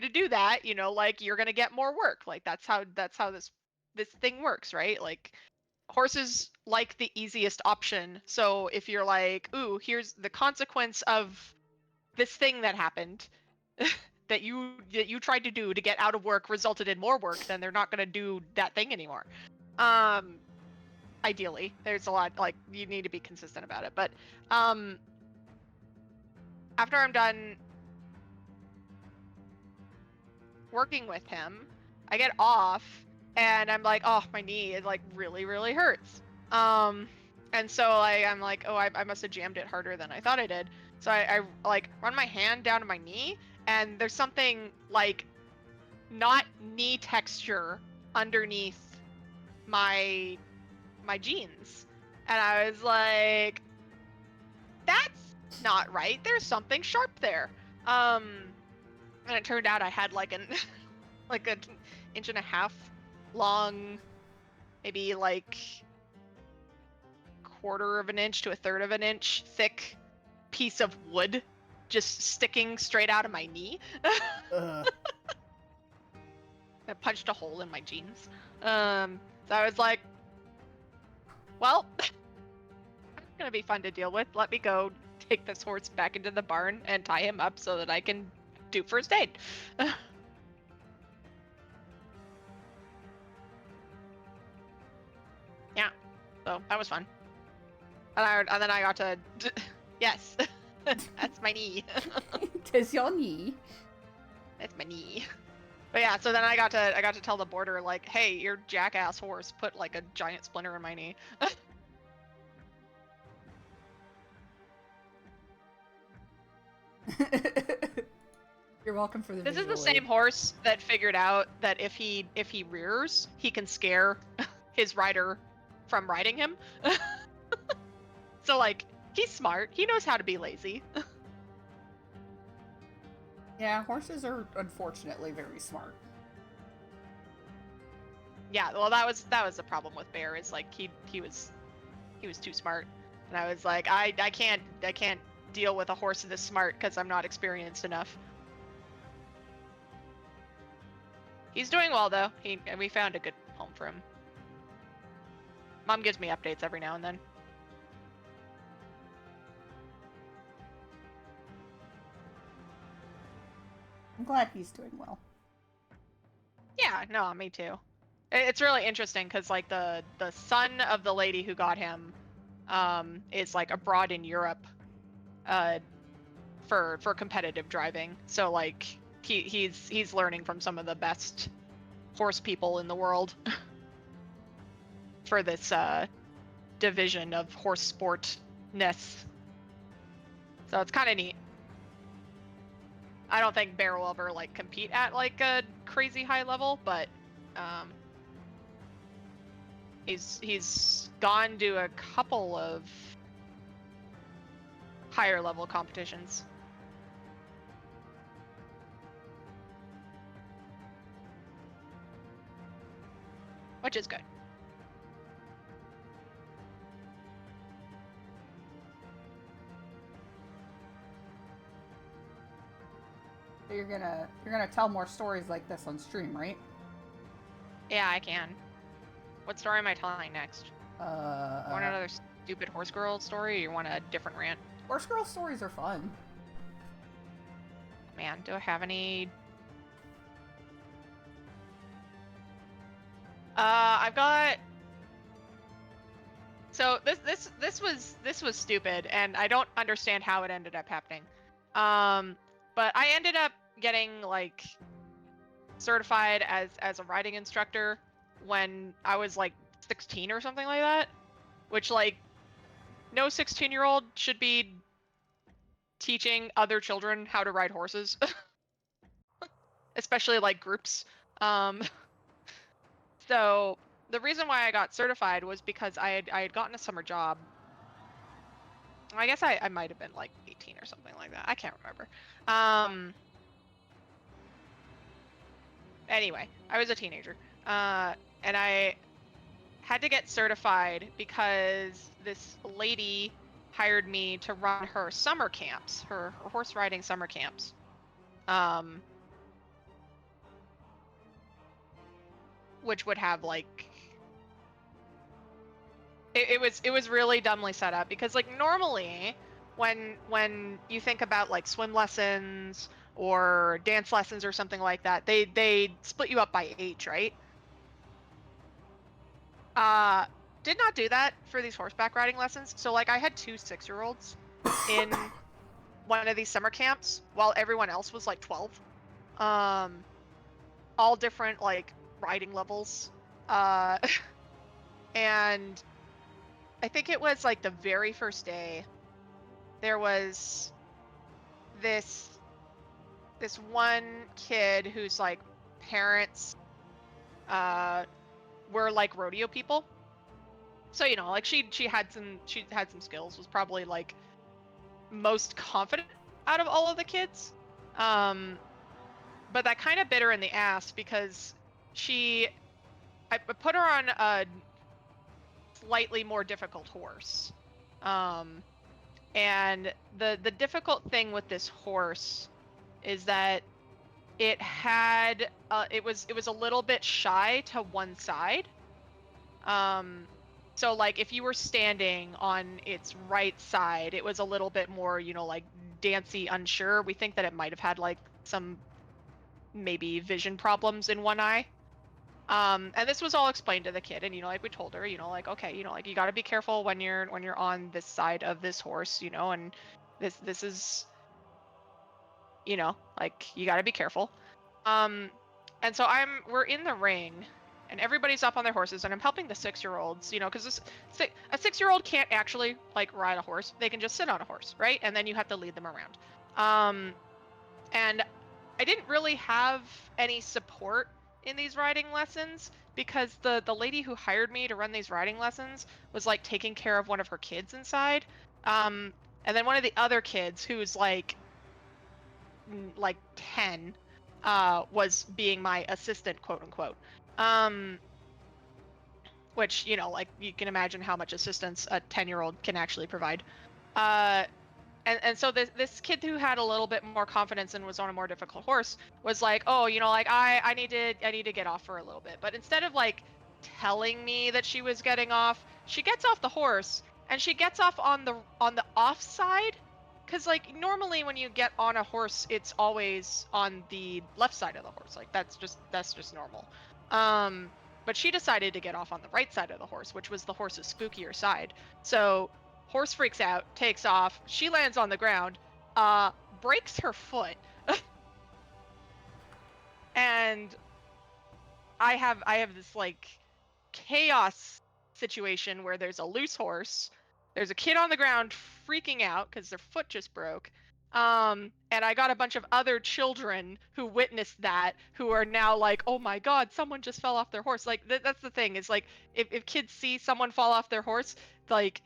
do that, like you're gonna get more work. Like that's how this thing works, right? Like horses like the easiest option. So if you're like, ooh, here's the consequence of this thing that happened that you tried to do to get out of work resulted in more work, then they're not gonna do that thing anymore. Ideally, there's a lot, like, you need to be consistent about it. But after I'm done working with him, I get off and I'm like, oh, my knee is like really, really hurts. And so I'm like, oh, I must have jammed it harder than I thought I did. So I like run my hand down to my knee, and there's something like not knee texture underneath my jeans. And I was like, that's not right. There's something sharp there. And it turned out I had like an like an inch and a half long, maybe like quarter of an inch to a third of an inch thick piece of wood just sticking straight out of my knee. I punched a hole in my jeans. So I was like, well, it's gonna be fun to deal with. Let me go take this horse back into the barn and tie him up so that I can do first aid. Yeah, so that was fun. And then I got to, yes, that's my knee. Tis your knee. That's my knee. But yeah, so then I got to tell the border, like, hey, your jackass horse put like a giant splinter in my knee. You're welcome for the This visual is the same aid. horse that figured out that if he rears, he can scare his rider from riding him. So like, he's smart. He knows how to be lazy. Yeah, horses are unfortunately very smart. Yeah, well, that was the problem with Bear, is like he was too smart, and I was like, I can't deal with a horse this smart because I'm not experienced enough. He's doing well though. We found a good home for him. Mom gives me updates every now and then. I'm glad he's doing well. Yeah, no, me too. It's really interesting because like the son of the lady who got him is like abroad in Europe for competitive driving. So like he's learning from some of the best horse people in the world for this division of horse sportness. So it's kind of neat. I don't think Bear will ever like compete at like a crazy high level, but he's gone to a couple of higher level competitions. Which is good. So you're gonna tell more stories like this on stream, right? Yeah, I can. What story am I telling next? Want another stupid horse girl story, or you want a different rant? Horse girl stories are fun. Man, do I have any? I've got. So this was stupid, and I don't understand how it ended up happening. But I ended up getting like certified as a riding instructor when I was like 16 or something like that, which like no 16-year-old should be teaching other children how to ride horses, especially like groups. So the reason why I got certified was because I had gotten a summer job. I guess I might have been like 18 or something like that. I can't remember. Anyway, I was a teenager, and I had to get certified because this lady hired me to run her summer camps, her horse riding summer camps. Which would have like it was really dumbly set up because like normally when you think about like swim lessons or dance lessons or something like that, they split you up by age, right? Did not do that for these horseback riding lessons. So like I had 2 6-year-olds in one of these summer camps while everyone else was like 12. All different like riding levels. And I think it was like the very first day there was this one kid whose like parents were like rodeo people. So you know, like she had some skills, was probably like most confident out of all of the kids. But that kind of bit her in the ass because I put her on a slightly more difficult horse. And the difficult thing with this horse is that it had it was a little bit shy to one side. So like if you were standing on its right side, it was a little bit more, you know, like dancy, unsure. We think that it might have had like some maybe vision problems in one eye. And this was all explained to the kid, and you know, like we told her, you know, like okay, you know, like you got to be careful when you're on this side of this horse, you know, and this is, you know, like you got to be careful. And so we're in the ring, and everybody's up on their horses, and I'm helping the 6-year-olds, you know, because a 6-year-old can't actually like ride a horse; they can just sit on a horse, right? And then you have to lead them around. And I didn't really have any support in these riding lessons because the lady who hired me to run these riding lessons was like taking care of one of her kids inside. And then one of the other kids who's like 10 was being my assistant, quote unquote. Which, you know, like you can imagine how much assistance a 10-year-old can actually provide. And so this kid who had a little bit more confidence and was on a more difficult horse was like, oh, you know, like I need to get off for a little bit. But instead of like telling me that she was getting off, she gets off the horse and she gets off on the off side. Cause like normally when you get on a horse, it's always on the left side of the horse. Like that's just normal. But she decided to get off on the right side of the horse, which was the horse's spookier side. So horse freaks out, takes off. She lands on the ground, breaks her foot, and I have this like chaos situation where there's a loose horse, there's a kid on the ground freaking out because their foot just broke, and I got a bunch of other children who witnessed that, who are now like, oh my god, someone just fell off their horse. Like that's the thing, is like if kids see someone fall off their horse, like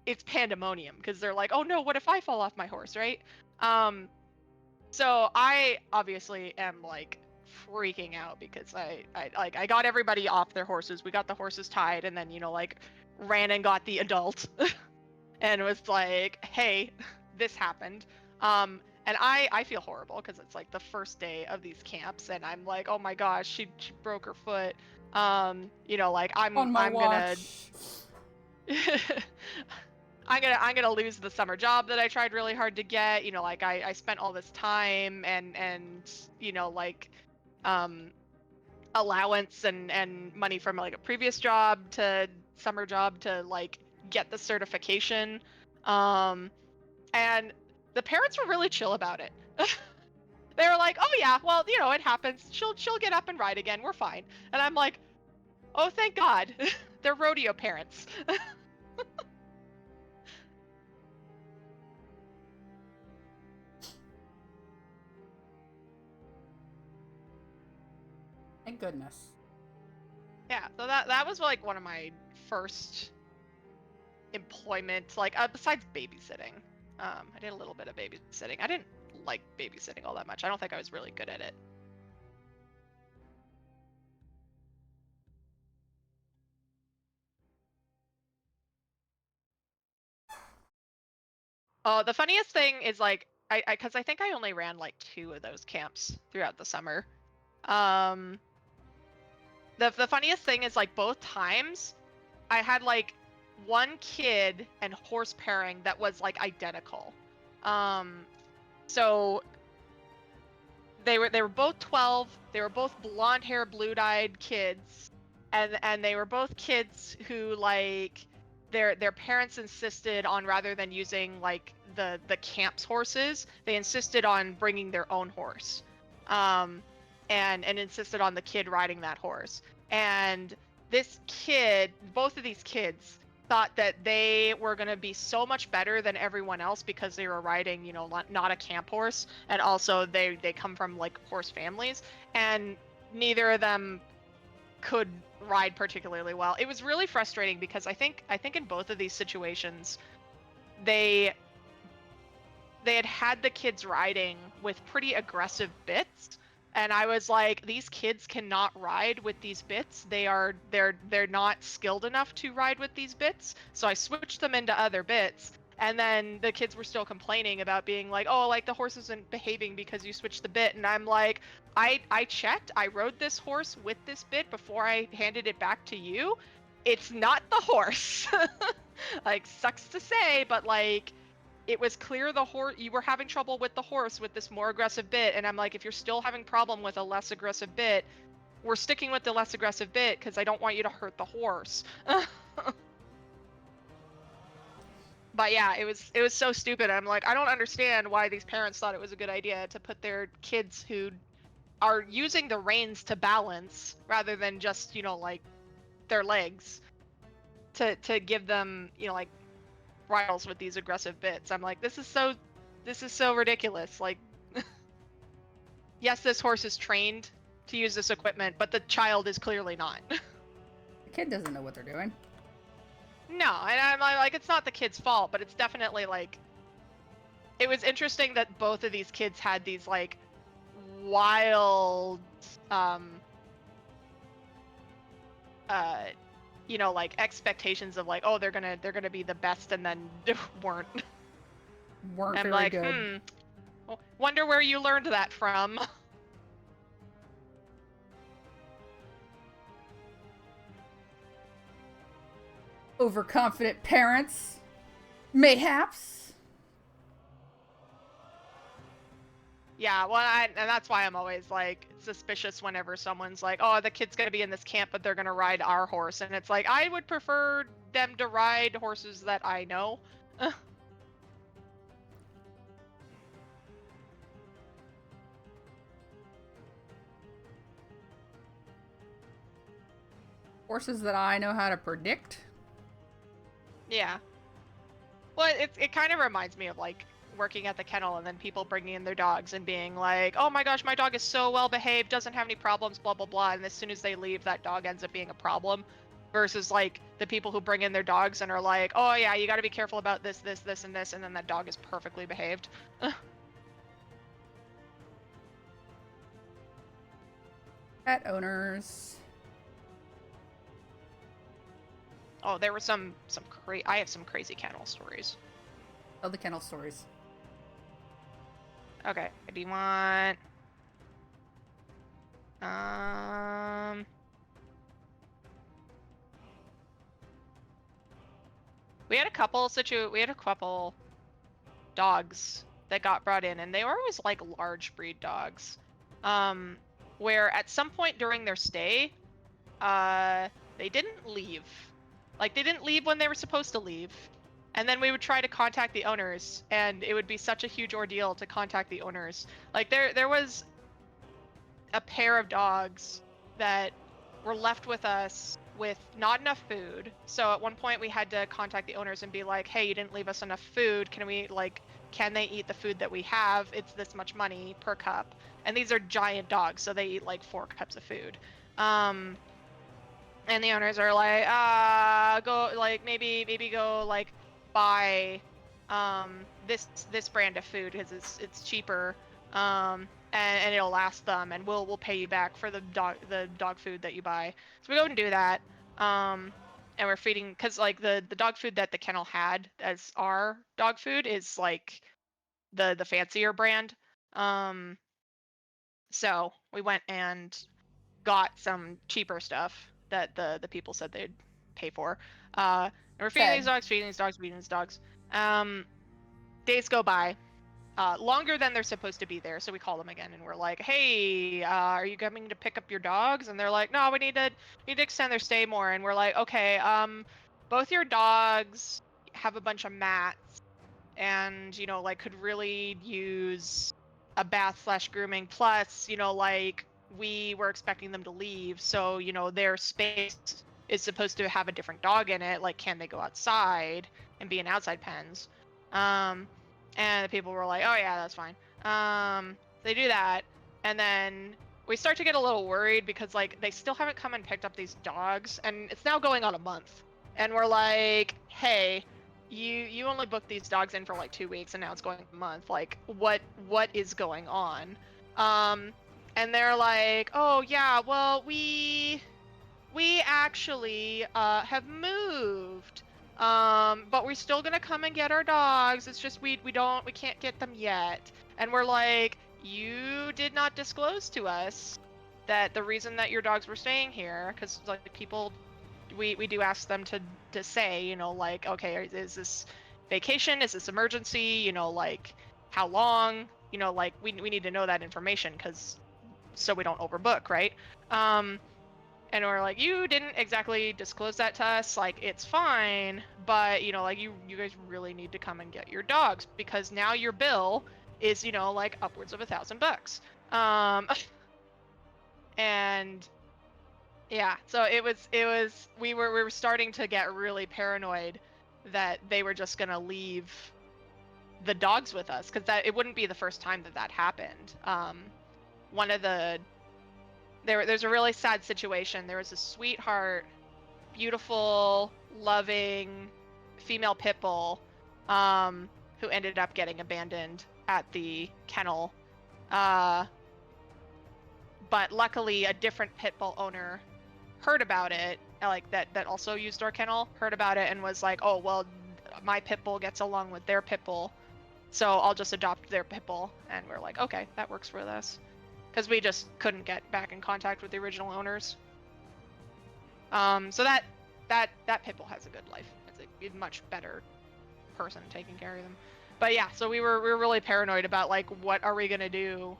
it's pandemonium because they're like, oh no, what if I fall off my horse, right? So I obviously am like freaking out because I got everybody off their horses. We got the horses tied, and then, you know, like ran and got the adult and was like, hey, this happened. And I feel horrible because it's like the first day of these camps, and I'm like, oh my gosh, she broke her foot. You know, like On my I'm gonna watch. I'm gonna lose the summer job that I tried really hard to get. You know, like I spent all this time and you know, like um allowance and money from like a previous job to summer job to like get the certification. Um and the parents were really chill about it. They were like, "Oh yeah, well, you know, it happens. She'll get up and ride again. We're fine." And I'm like, "Oh, thank God." They're rodeo parents. Thank goodness. Yeah, so that was like one of my first employment, like besides babysitting. I did a little bit of babysitting. I didn't like babysitting all that much. I don't think I was really good at it. Oh, the funniest thing is like because I think I only ran like 2 of those camps throughout the summer. Um, the funniest thing is like both times I had like one kid and horse pairing that was like identical. Um, so they were both 12. They were both blonde hair, blue-eyed kids, and they were both kids who like their parents insisted on, rather than using like the camp's horses, they insisted on bringing their own horse, um, and insisted on the kid riding that horse. And this kid, both of these kids, thought that they were going to be so much better than everyone else because they were riding, you know, not a camp horse, and also they come from like horse families, and neither of them could ride particularly well. It was really frustrating because I think in both of these situations they had the kids riding with pretty aggressive bits, and I was like, these kids cannot ride with these bits. They're not skilled enough to ride with these bits. So I switched them into other bits, and then the kids were still complaining about being like, oh, like the horse isn't behaving because you switched the bit. And I'm like, I checked. I rode this horse with this bit before I handed it back to you. It's not the horse. Like, sucks to say, but like it was clear the horse, you were having trouble with the horse with this more aggressive bit, and I'm like, if you're still having problem with a less aggressive bit, we're sticking with the less aggressive bit because I don't want you to hurt the horse. But yeah, it was so stupid. I'm like, I don't understand why these parents thought it was a good idea to put their kids who are using the reins to balance rather than just, you know, like their legs, to give them, you know, like bridles with these aggressive bits. I'm like, this is so ridiculous. Like, yes, this horse is trained to use this equipment, but the child is clearly not. The kid doesn't know what they're doing. No, and I'm like, it's not the kid's fault, but it's definitely like, it was interesting that both of these kids had these like wild, um, uh, you know, like expectations of like, oh, they're gonna be the best, and then weren't. Weren't I'm very like, good. wonder where you learned that from. Overconfident parents. Mayhaps. Yeah, well, and that's why I'm always like suspicious whenever someone's like, "Oh, the kid's gonna be in this camp, but they're gonna ride our horse," and it's like, I would prefer them to ride horses that I know. Horses that I know how to predict. Yeah. Well, it kind of reminds me of like working at the kennel and then people bringing in their dogs and being like, "Oh my gosh, my dog is so well behaved, doesn't have any problems, blah blah blah," and as soon as they leave, that dog ends up being a problem. Versus like the people who bring in their dogs and are like, "Oh yeah, you got to be careful about this, this, this, and this," and then that dog is perfectly behaved. Pet owners. Oh, there were some I have some crazy kennel stories. Oh, the kennel stories. Okay, do you want... Um... We had a couple dogs that got brought in, and they were always like large breed dogs. Where at some point during their stay, they didn't leave. Like, they didn't leave when they were supposed to leave. And then we would try to contact the owners, and it would be such a huge ordeal to contact the owners. Like, there was a pair of dogs that were left with us with not enough food. So at one point we had to contact the owners and be like, hey, you didn't leave us enough food. Can they eat the food that we have? It's this much money per cup. And these are giant dogs, so they eat like 4 cups of food. And the owners are like, go, like, maybe go, like, buy this brand of food because it's cheaper, and it'll last them, and we'll pay you back for the dog food that you buy. So we go and do that, and we're feeding, because like the dog food that the kennel had as our dog food is like the fancier brand. So we went and got some cheaper stuff that the people said they'd pay for. And we're feeding these dogs, feeding these dogs. Days go by, longer than they're supposed to be there. So we call them again, and we're like, "Hey, are you coming to pick up your dogs?" And they're like, "No, we need to extend their stay more." And we're like, "Okay, both your dogs have a bunch of mats, and like could really use a bath/grooming. Plus, like we were expecting them to leave, so their space is supposed to have a different dog in it. Like, can they go outside and be in outside pens?" And the people were like, "Oh yeah, that's fine." They do that, and then we start to get a little worried because like they still haven't come and picked up these dogs, and it's now going on a month, and we're like, "Hey, you only booked these dogs in for like 2 weeks, and now it's going a month. Like, what is going on?" And they're like, "Oh yeah, well we actually have moved, but we're still gonna come and get our dogs. It's just we can't get them yet." And we're like, "You did not disclose to us that the reason that your dogs were staying here, because like people, we do ask them to say, like, okay, is this vacation? Is this emergency? Like, how long? Like we need to know that information, because so we don't overbook, right?" And we're like, "You didn't exactly disclose that to us. Like, it's fine, but like you guys really need to come and get your dogs, because now your bill is like upwards of $1,000." And yeah, so it was we were starting to get really paranoid that they were just gonna leave the dogs with us, because that it wouldn't be the first time that happened. One of the there's a really sad situation. There was a sweetheart, beautiful, loving female pit bull, who ended up getting abandoned at the kennel. But luckily, a different pit bull owner heard about it, like that also used our kennel, heard about it, and was like, "Oh well, my pit bull gets along with their pit bull, so I'll just adopt their pit bull." And we're like, "Okay, that works for us," because we just couldn't get back in contact with the original owners. So that pit bull has a good life. It's a much better person taking care of them. But yeah, so we were really paranoid about like, what are we gonna do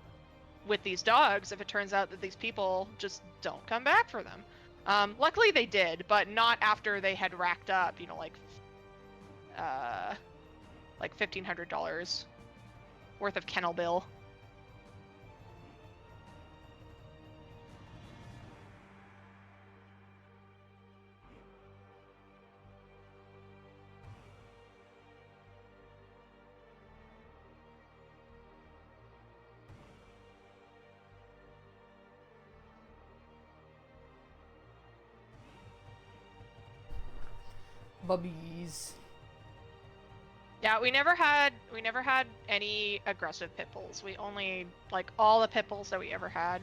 with these dogs if it turns out that these people just don't come back for them. Luckily they did, but not after they had racked up, like $1,500 worth of kennel bill. Bubbies. Yeah, we never had any aggressive pit bulls. We only, like, all the pit bulls that we ever had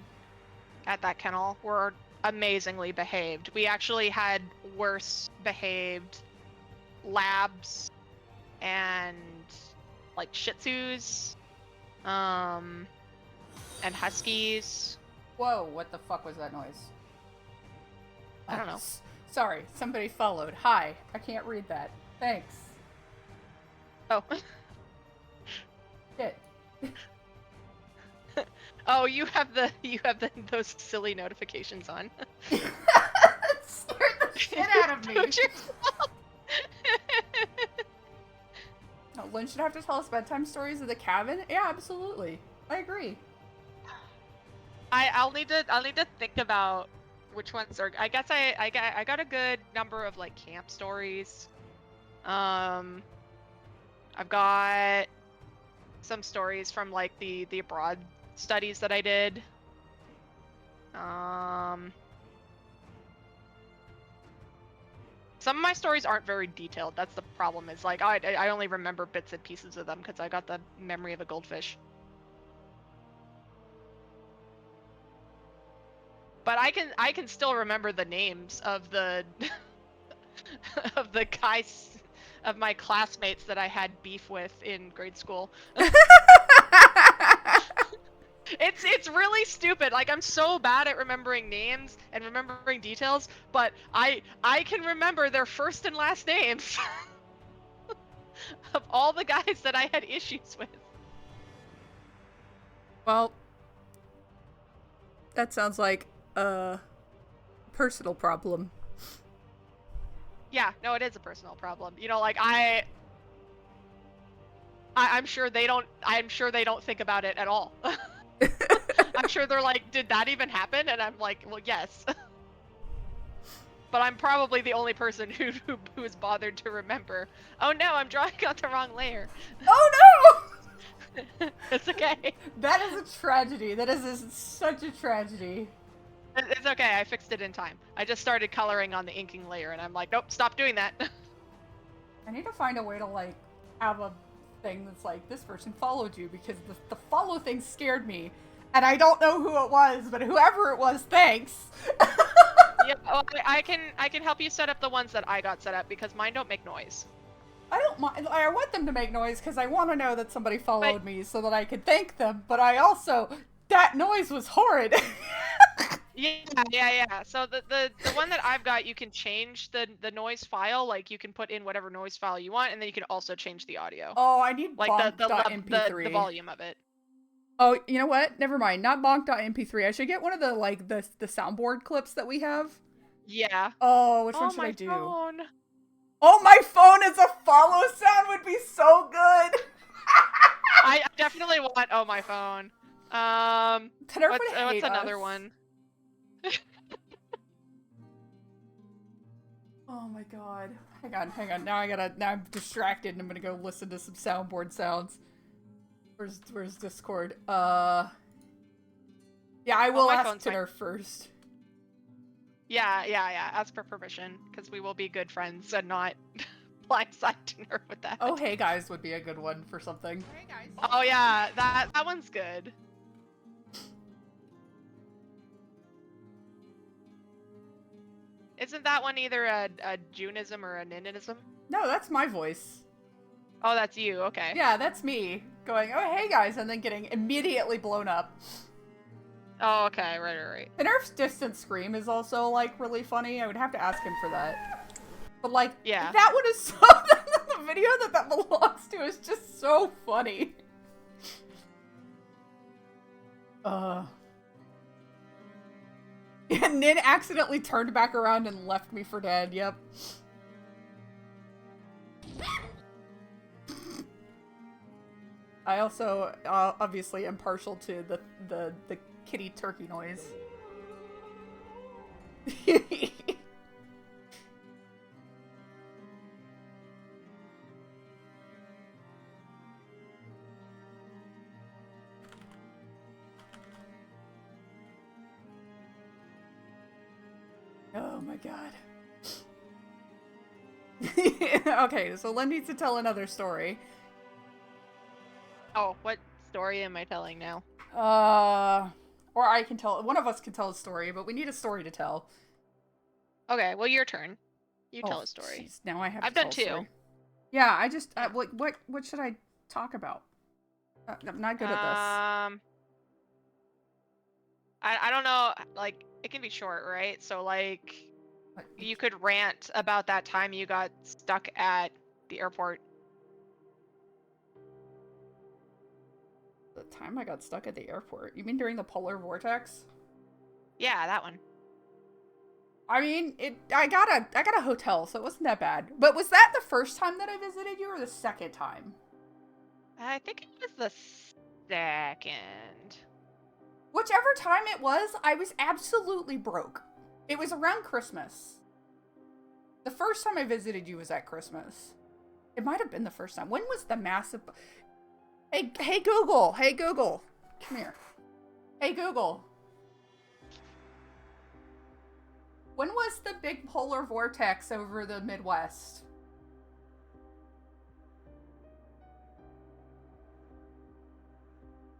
at that kennel were amazingly behaved. We actually had worse behaved labs and like Shih Tzus. And huskies. Whoa, what the fuck was that noise? I don't know. Sorry, somebody followed. Hi, I can't read that. Thanks. Oh. Shit. Oh, you have those silly notifications on. That scared the shit out of me. Put yourself- Oh, Lynn should have to tell us bedtime stories of the cabin. Yeah, absolutely. I agree. I'll need to think about which ones are. I guess I got a good number of like camp stories. I've got some stories from like the abroad studies that I did. Some of my stories aren't very detailed. That's the problem. Is like I only remember bits and pieces of them because I got the memory of a goldfish. But I can still remember the names of the of the guys of my classmates that I had beef with in grade school. It's really stupid. Like I'm so bad at remembering names and remembering details, but I can remember their first and last names of all the guys that I had issues with. Well, that sounds like a personal problem. Yeah, no, it is a personal problem. You know, like I'm sure they don't think about it at all. I'm sure they're like, did that even happen? And I'm like, well, yes. But I'm probably the only person who is bothered to remember. Oh no, I'm drawing out the wrong layer. Oh no! It's okay. That is a tragedy. That is such a tragedy. It's okay, I fixed it in time. I just started coloring on the inking layer and I'm like, nope, stop doing that. I need to find a way to like have a thing that's like, this person followed you, because the follow thing scared me. And I don't know who it was, but whoever it was, thanks. Yeah, well, I can help you set up the ones that I got set up because mine don't make noise. I don't mind. I want them to make noise because I want to know that somebody followed me so that I could thank them. But I also, that noise was horrid. Yeah. So the one that I've got, you can change the noise file. Like you can put in whatever noise file you want, and then you can also change the audio. Oh, I need like bonk.mp3. the volume of it. Oh, you know what? Never mind. Not bonk.mp3. I should get one of the like the soundboard clips that we have. Yeah. Oh, which one should I do? Phone. Oh, my phone as a follow sound would be so good. I definitely want oh my phone. What's another one? Oh my god. Hang on. Now I'm distracted and I'm gonna go listen to some soundboard sounds. Where's Discord? Yeah, I will ask Tanner first. Yeah. Ask for permission, because we will be good friends and not blindside Tanner with that. Oh, hey guys would be a good one for something. Hey guys. Oh yeah, that one's good. Isn't that one either a Junism or a Ninism? No, that's my voice. Oh, that's you. Okay. Yeah, that's me going, oh, hey guys, and then getting immediately blown up. Oh, okay. Right. The Nerf's distant scream is also, like, really funny. I would have to ask him for that. But, like, yeah, that one is so... the video that belongs to is just so funny. And Nin accidentally turned back around and left me for dead. Yep. I also obviously am partial to the kitty turkey noise. Oh my god. Okay, so Len needs to tell another story. Oh, what story am I telling now? Or I can tell. One of us can tell a story, but we need a story to tell. Okay, well, your turn. You tell a story. Geez, now I have. I've done two. Yeah, I just what should I talk about? I'm not good at this. I don't know, like, it can be short, right? So, like, you could rant about that time you got stuck at the airport. The time I got stuck at the airport? You mean during the polar vortex? Yeah, that one. I mean, I got a hotel, so it wasn't that bad. But was that the first time that I visited you, or the second time? I think it was the second. Whichever time it was, I was absolutely broke. It was around Christmas. The first time I visited you was at Christmas. It might have been the first time. When was the massive... Hey Google. Hey Google. Come here. Hey Google. When was the big polar vortex over the Midwest?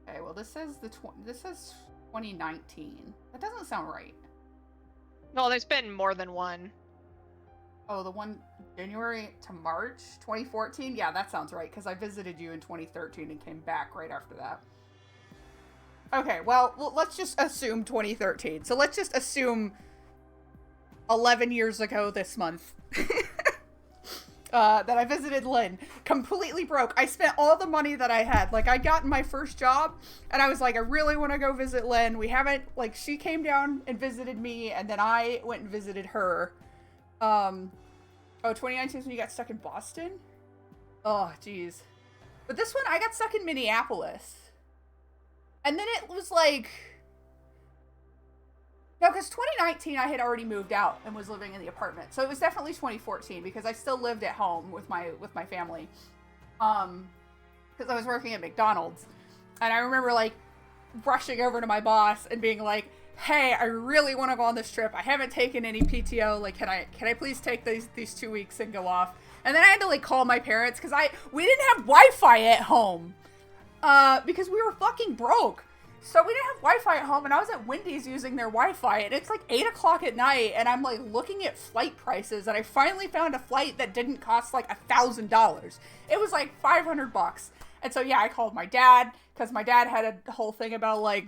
Okay, well this says this says 2019. That doesn't sound right. No, there's been more than one. Oh, the one January to March 2014? Yeah, that sounds right, because I visited you in 2013 and came back right after that. Okay, well, let's just assume 2013. So let's just assume 11 years ago this month that I visited Lynn. Completely broke. I spent all the money that I had. Like, I got my first job, and I was like, I really want to go visit Lynn. We haven't, like, she came down and visited me, and then I went and visited her. 2019 is when you got stuck in Boston? Oh, jeez. But this one, I got stuck in Minneapolis. And then it was like... No, because 2019, I had already moved out and was living in the apartment. So it was definitely 2014, because I still lived at home with my family. Because I was working at McDonald's. And I remember, like, rushing over to my boss and being like, hey, I really want to go on this trip. I haven't taken any PTO. Like, can I please take these 2 weeks and go off? And then I had to, like, call my parents because we didn't have Wi-Fi at home. Because we were fucking broke. So we didn't have Wi-Fi at home, and I was at Wendy's using their Wi-Fi, and it's like 8 o'clock at night, and I'm like looking at flight prices, and I finally found a flight that didn't cost like $1,000. It was like $500. And so, yeah, I called my dad, because my dad had a whole thing about, like,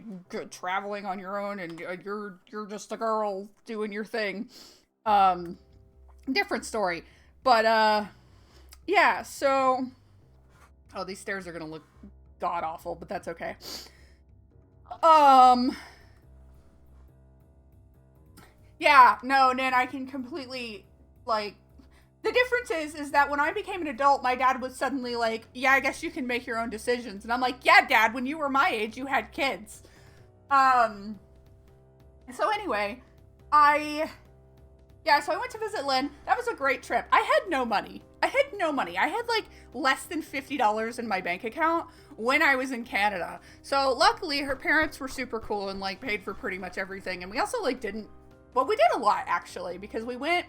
traveling on your own, and you're just a girl doing your thing. Different story. But, yeah, so... Oh, these stairs are gonna look god-awful, but that's okay. Yeah, no, Nan, I can completely, like... The difference is that when I became an adult, my dad was suddenly like, yeah, I guess you can make your own decisions. And I'm like, yeah, Dad, when you were my age, you had kids. So anyway, so I went to visit Lynn. That was a great trip. I had no money. I had like less than $50 in my bank account when I was in Canada. So luckily her parents were super cool and like paid for pretty much everything. And we also like we did a lot actually, because we went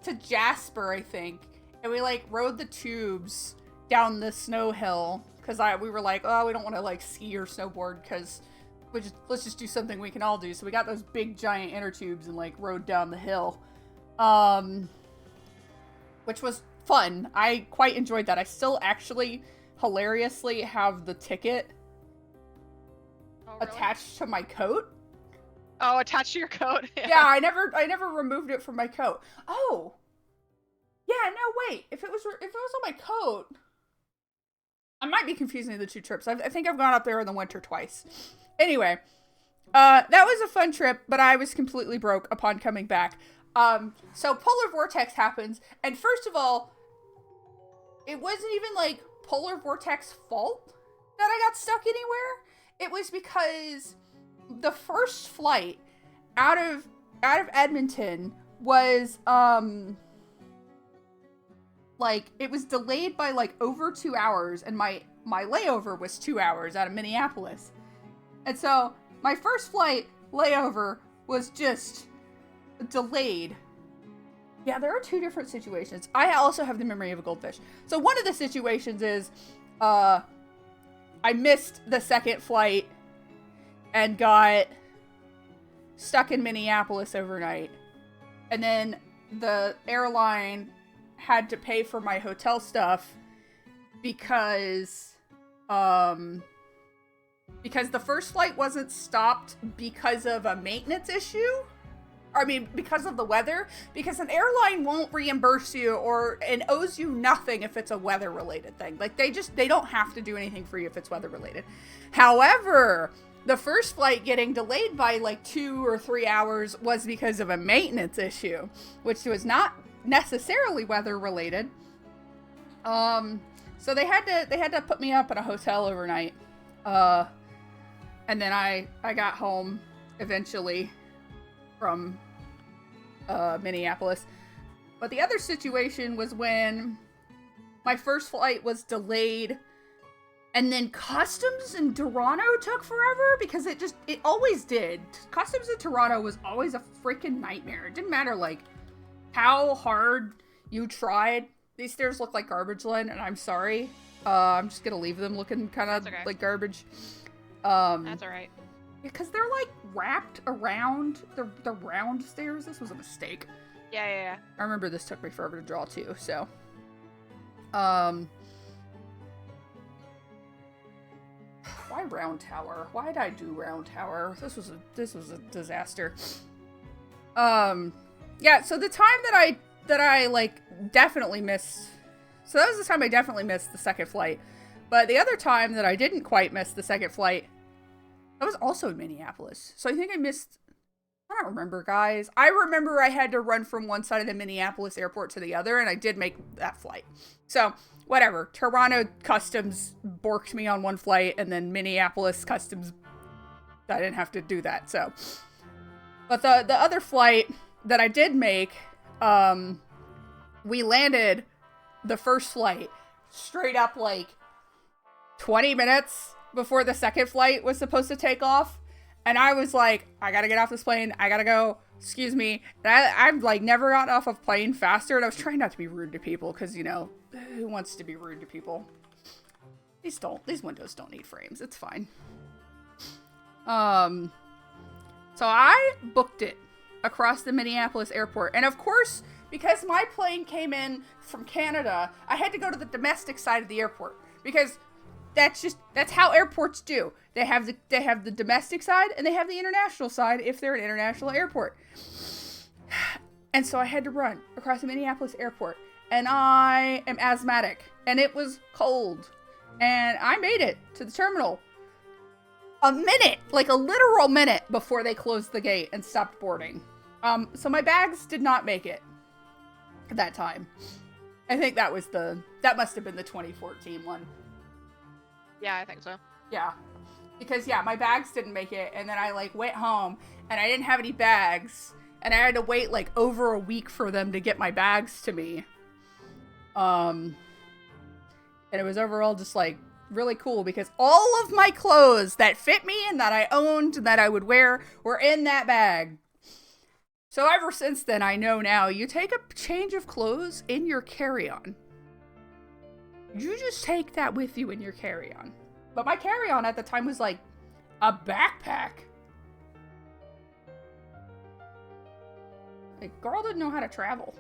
to Jasper, I think, and we like rode the tubes down the snow hill because we were like, oh, we don't want to like ski or snowboard because let's just do something we can all do. So we got those big giant inner tubes and like rode down the hill, which was fun. I quite enjoyed that. I still actually hilariously have the ticket attached to my coat. Oh, attached to your coat? Yeah, I never removed it from my coat. Oh. Yeah, no, wait. If it was on my coat, I might be confusing the two trips. I think I've gone up there in the winter twice. Anyway, that was a fun trip, but I was completely broke upon coming back. So polar vortex happens, and first of all, it wasn't even like polar vortex fault that I got stuck anywhere. It was because the first flight out of Edmonton was like it was delayed by like over 2 hours, and my layover was 2 hours out of Minneapolis. And so my first flight layover was just delayed. Yeah, there are two different situations. I also have the memory of a goldfish. So one of the situations is I missed the second flight and got stuck in Minneapolis overnight. And then the airline had to pay for my hotel stuff because because the first flight wasn't stopped because of a maintenance issue. I mean, because of the weather, because an airline won't reimburse you and owes you nothing if it's a weather related thing. Like they don't have to do anything for you if it's weather related. However, the first flight getting delayed by like 2 or 3 hours was because of a maintenance issue, which was not necessarily weather related. So they had to put me up at a hotel overnight. And then I got home eventually from Minneapolis. But the other situation was when my first flight was delayed, and then customs in Toronto took forever, because it always did. Customs in Toronto was always a freaking nightmare. It didn't matter like how hard you tried. These stairs look like garbage, Len, and I'm sorry. I'm just gonna leave them looking kind of like garbage. That's alright. Because they're like wrapped around the round stairs. This was a mistake. Yeah. I remember this took me forever to draw too, so. Why round tower? Why did I do round tower? This was a disaster. Yeah, so the time that I like definitely missed. So that was the time I definitely missed the second flight. But the other time that I didn't quite miss the second flight, that was also in Minneapolis. So I think I missed, I don't remember, guys. I remember I had to run from one side of the Minneapolis airport to the other, and I did make that flight. So, whatever. Toronto Customs borked me on one flight, and then Minneapolis Customs, I didn't have to do that, so. But the other flight that I did make, we landed the first flight straight up like 20 minutes before the second flight was supposed to take off. And I was like, I gotta get off this plane. I gotta go. Excuse me. And I've like never gotten off a plane faster. And I was trying not to be rude to people because, you know, who wants to be rude to people? These windows don't need frames. It's fine. So I booked it across the Minneapolis airport. And of course, because my plane came in from Canada, I had to go to the domestic side of the airport because that's how airports do. They have the domestic side and they have the international side if they're an international airport. And so I had to run across the Minneapolis airport, and I am asthmatic, and it was cold, and I made it to the terminal a minute, like a literal minute before they closed the gate and stopped boarding. So my bags did not make it at that time. I think that must have been the 2014 one. Yeah, I think so. Yeah. Because, yeah, my bags didn't make it, and then I, like, went home, and I didn't have any bags, and I had to wait, like, over a week for them to get my bags to me. And it was overall just, like, really cool, because all of my clothes that fit me and that I owned and that I would wear were in that bag. So ever since then, I know now, you take a change of clothes in your carry-on. You just take that with you in your carry-on. But my carry-on at the time was like a backpack. Like, girl didn't know how to travel.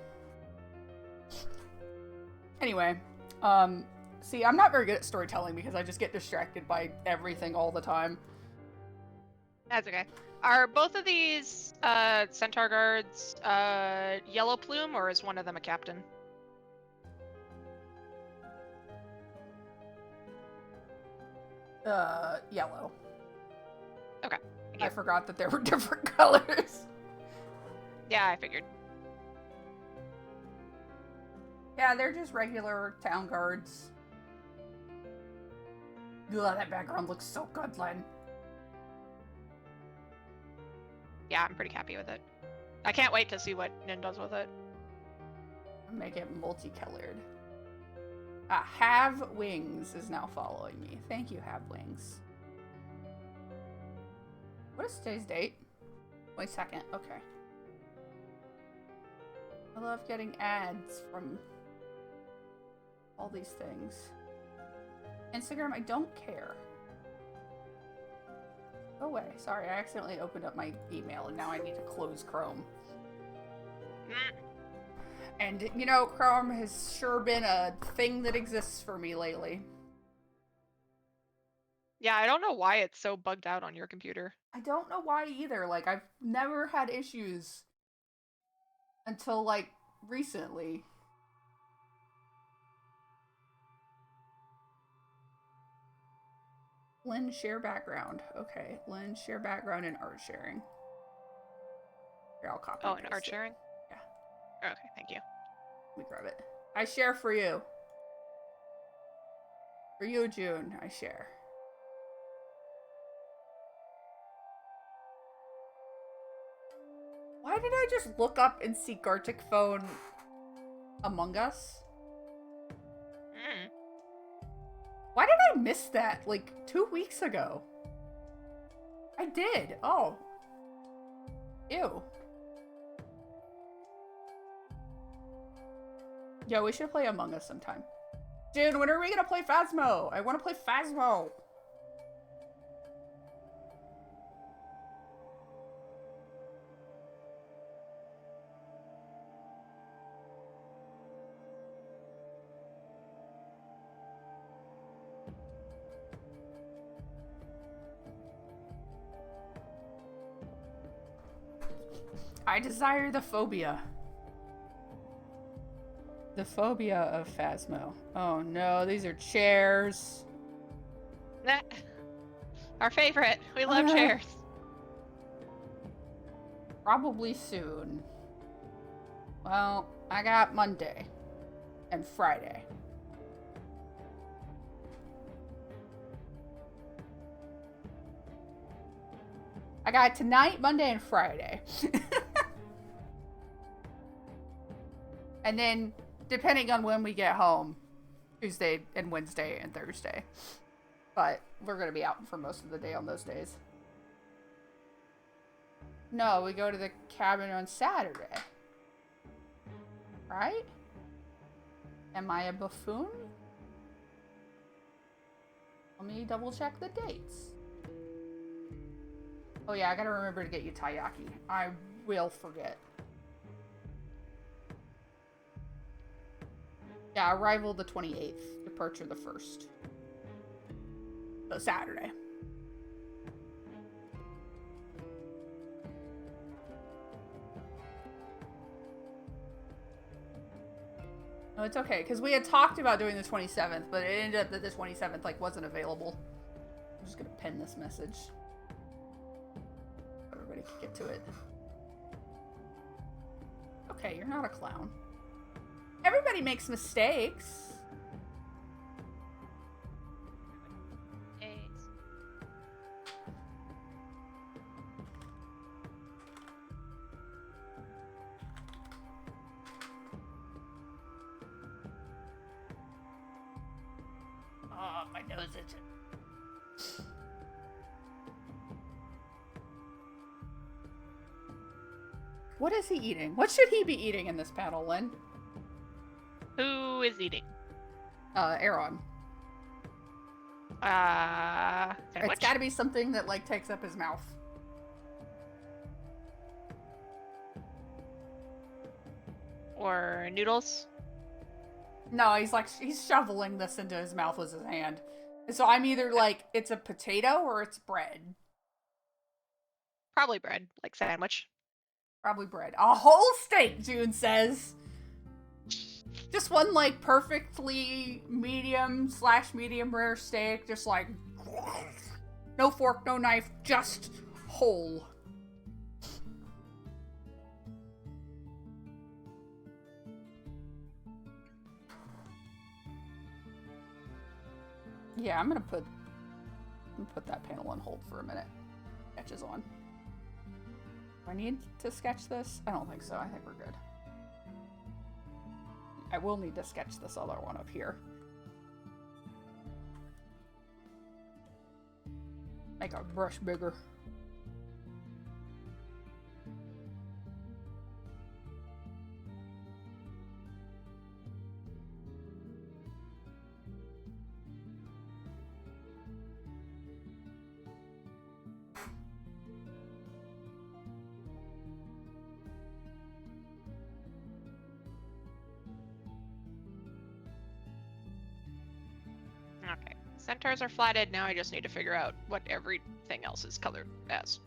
Anyway, see, I'm not very good at storytelling because I just get distracted by everything all the time. That's okay. Are both of these Centaur guards yellow plume, or is one of them a captain? Yellow. Okay. I forgot that there were different colors. Yeah, I figured. Yeah, they're just regular town guards. Ugh, that background looks so good, Len. Yeah, I'm pretty happy with it. I can't wait to see what Nin does with it. Make it multicolored. Have Wings is now following me. Thank you, Have Wings. What is today's date? 22nd. Okay. I love getting ads from all these things. Instagram, I don't care. Go away. Sorry, I accidentally opened up my email and now I need to close Chrome. And, you know, Chrome has sure been a thing that exists for me lately. Yeah, I don't know why it's so bugged out on your computer. I don't know why either. Like, I've never had issues until, like, recently. Lynn, share background. Okay, Lynn, share background and art sharing. Here, I'll copy Oh, and and paste art it. sharing? Yeah, Okay, thank you. let me grab it. I share for you. For you, June, I share. Why did I just look up and see Gartic Phone Among Us? Mm. Why did I miss that, like, 2 weeks ago? I did. Oh. Ew. Yo, we should play Among Us sometime. Dude, when are we gonna play Phasmo? I want to play Phasmo. I desire the phobia. The phobia of Phasmo. Oh no, these are chairs. Our favorite. We love chairs. Probably soon. Well, I got Monday and Friday. I got tonight, Monday, and Friday. And then, depending on when we get home, Tuesday and Wednesday and Thursday. But we're going to be out for most of the day on those days. No, we go to the cabin on Saturday. Right? Am I a buffoon? Let me double check the dates. Oh yeah, I gotta remember to get you taiyaki. I will forget. Yeah, arrival the 28th, departure the 1st. So Saturday. No, it's okay, because we had talked about doing the 27th, but it ended up that the 27th, like, wasn't available. I'm just gonna pin this message. Everybody can get to it. Okay, you're not a clown. Everybody makes mistakes. Oh, my nose itches. What is he eating? What should he be eating in this panel, Lynn? Who is eating? Aaron. Sandwich? It's gotta be something that, like, takes up his mouth. Or noodles? No, he's shoveling this into his mouth with his hand. So I'm either like, it's a potato or it's bread. Probably bread, like sandwich. Probably bread. A whole steak, June says. Just one, like, perfectly medium/medium rare steak. Just like, no fork, no knife, just whole. Yeah, I'm gonna put that panel on hold for a minute. Sketch is on. Do I need to sketch this? I don't think so. I think we're good. I will need to sketch this other one up here. Make our brush bigger. centaurs are flatted. Now I just need to figure out what everything else is colored as.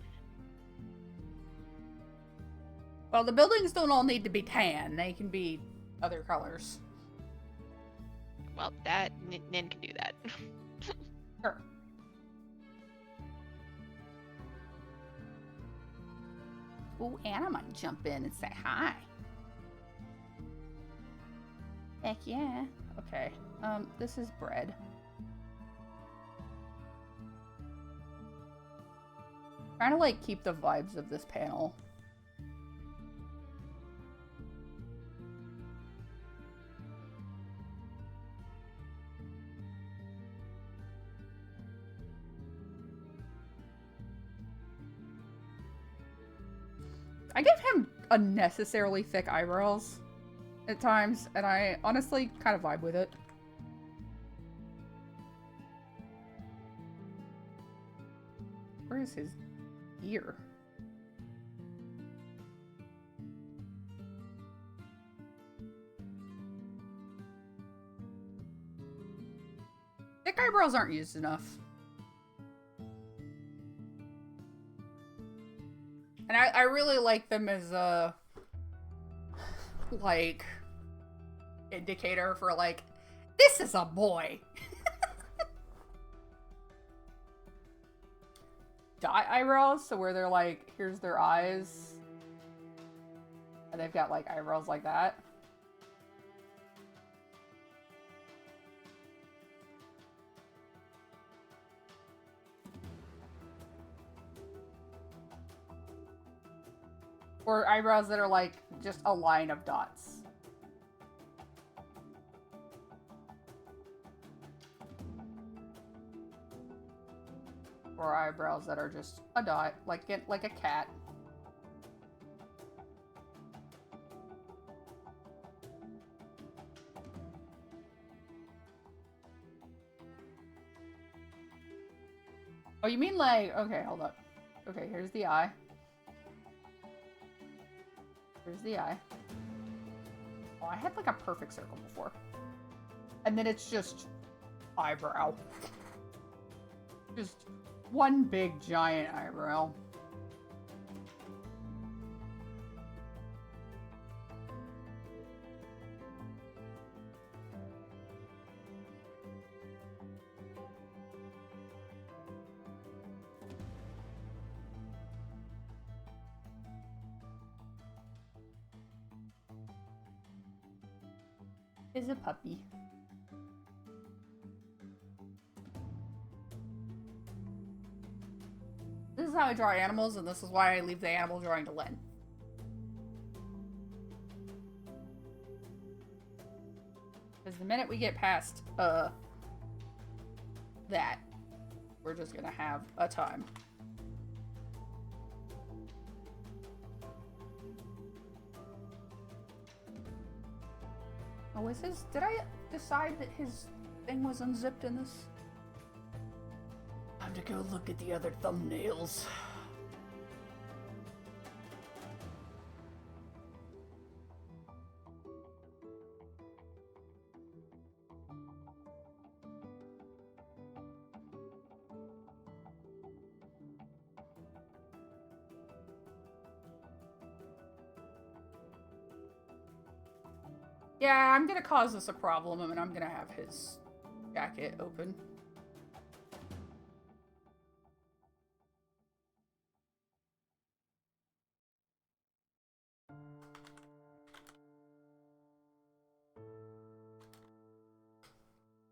Well, the buildings don't all need to be tan. They can be other colors. Well, that Nin can do that. Sure. Ooh, Anna might jump in and say hi. Heck yeah. Okay. This is bread. Trying to like keep the vibes of this panel. I give him unnecessarily thick eyebrows at times, and I honestly kind of vibe with it. Where is his ear? Thick eyebrows aren't used enough. And I really like them as a, like, indicator for, like, this is a boy. Dot eyebrows, so where they're like, here's their eyes. And they've got, like, eyebrows like that. Or eyebrows that are like just a line of dots. Or eyebrows that are just a dot, like a cat. Oh, you mean like, okay, hold up. Okay, here's the eye. Here's the eye. Oh, I had like a perfect circle before. And then it's just eyebrow. Just one big giant eyebrow. Is a puppy. This is how I draw animals, and this is why I leave the animal drawing to Len. Because the minute we get past, that, we're just gonna have a time. Oh, is his... Did I decide that his thing was unzipped in this? Time to go look at the other thumbnails. Yeah, I'm gonna cause us a problem, and I'm gonna have his jacket open.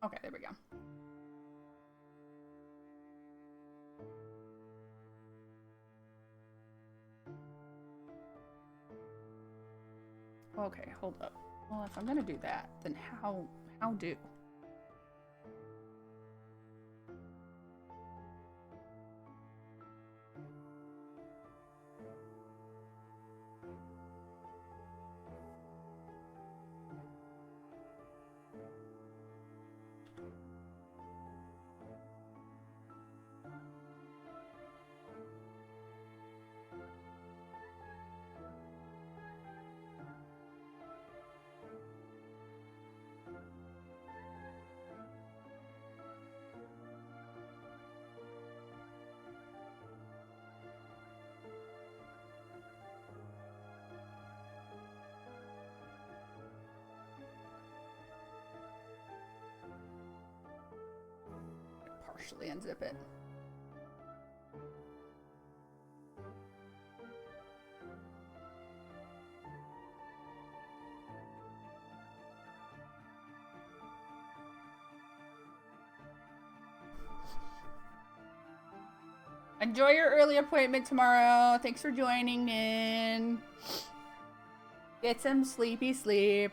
Okay, there we go. Okay, hold up. Well, if I'm gonna do that, then how do? actually unzip it. Enjoy your early appointment tomorrow. Thanks for joining in. Get some sleepy sleep.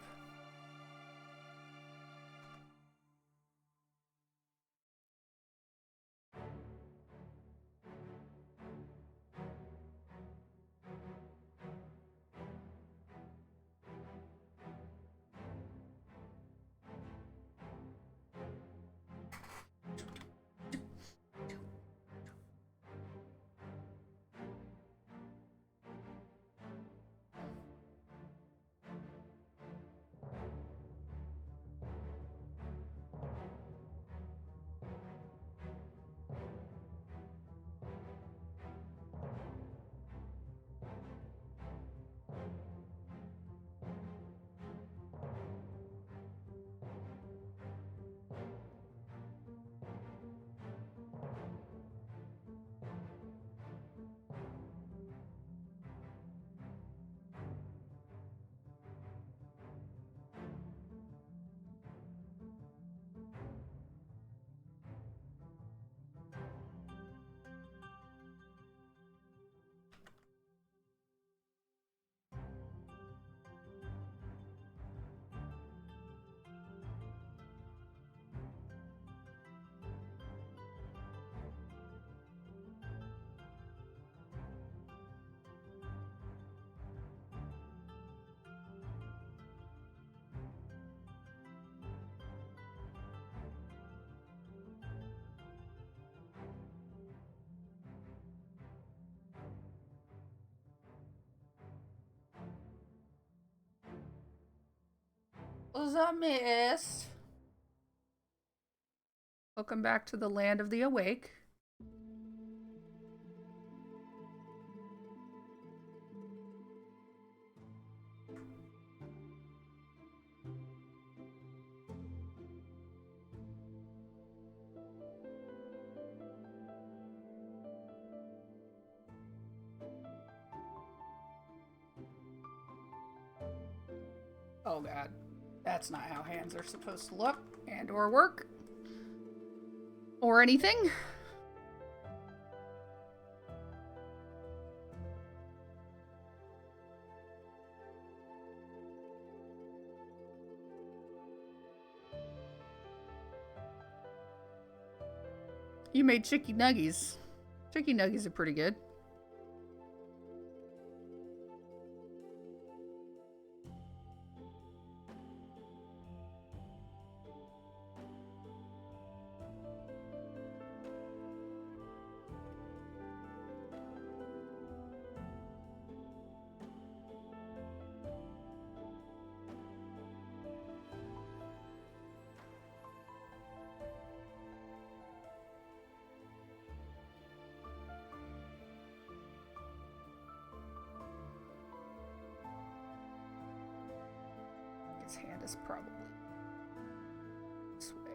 What's up, miss? Welcome back to the land of the awake. Oh god. That's not how hands are supposed to look and or work. Or anything. You made chicky nuggies. Chicky nuggies are pretty good. His hand is probably this way.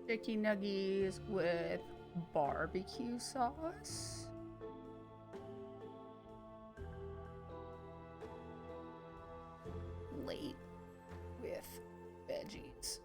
Chicky nuggies with barbecue sauce. Late with veggies.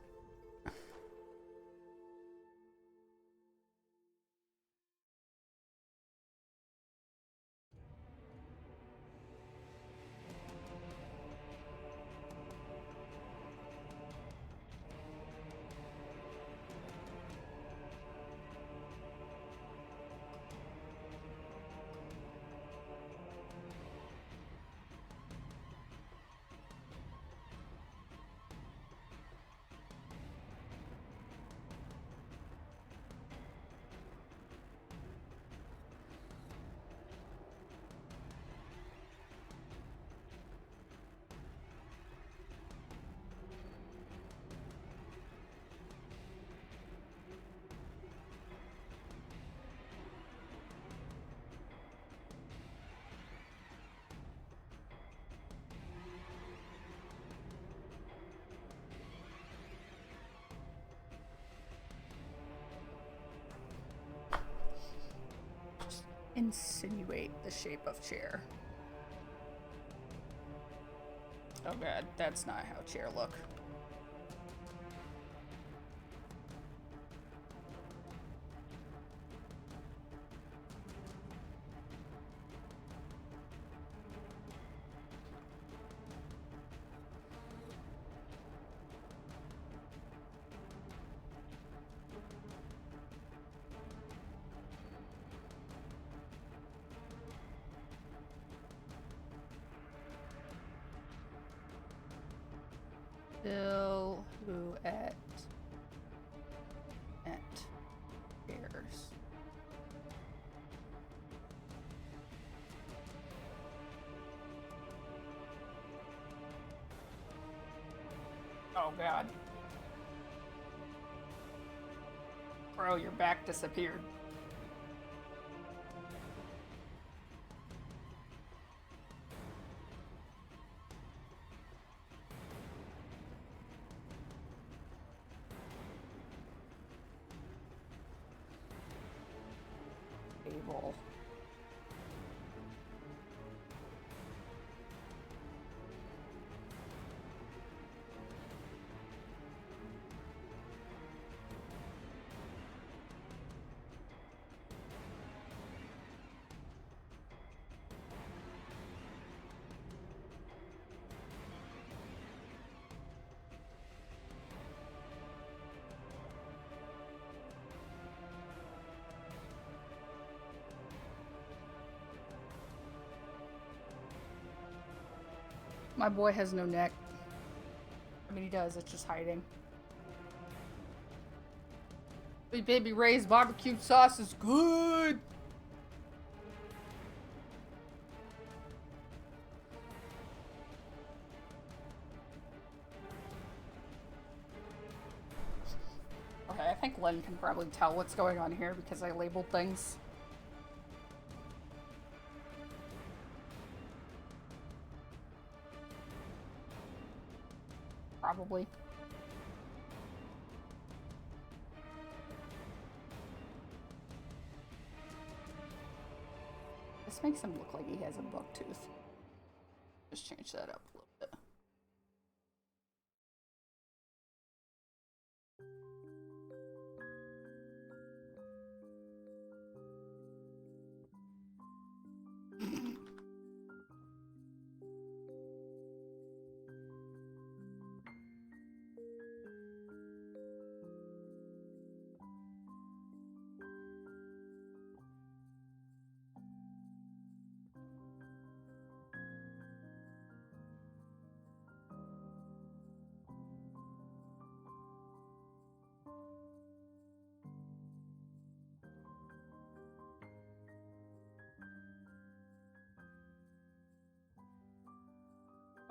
insinuate the shape of chair. Oh god, that's not how chair look. Silhouette at chairs. Oh god. Bro, your back disappeared. Table. My boy has no neck. I mean, he does, it's just hiding. Sweet Baby Ray's barbecue sauce is good! Okay, I think Len can probably tell what's going on here because I labeled things. Probably. This makes him look like he has a buck tooth. Just change that up a little bit.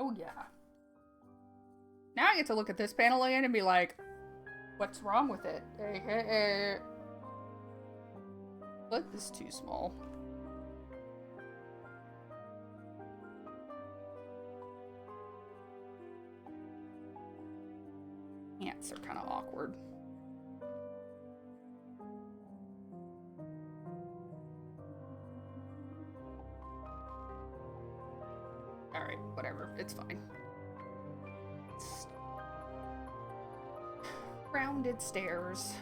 Oh yeah. Now I get to look at this panel again and be like, what's wrong with it? But this is too small. Ants are kind of awkward. Alright, whatever. It's fine. Rounded stairs.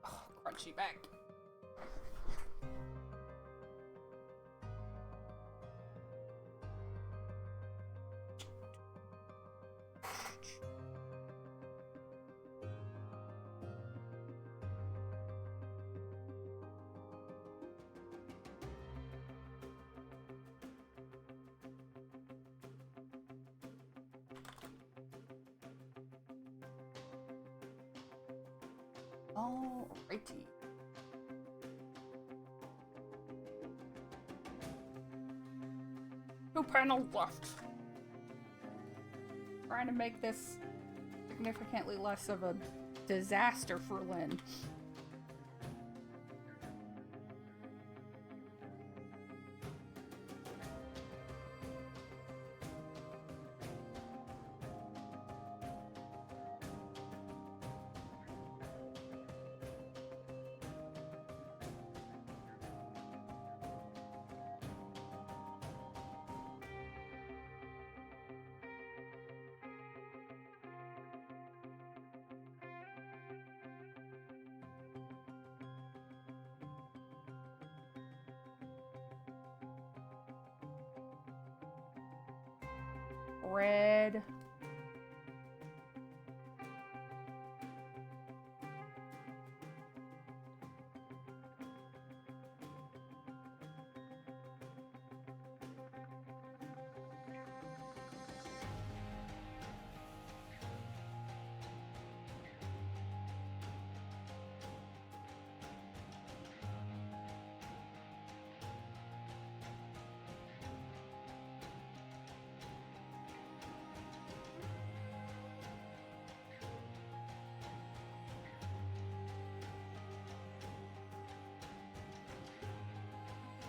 Oh, crunchy back. Alrighty. Two panels left. Trying to make this significantly less of a disaster for Lynn. Red.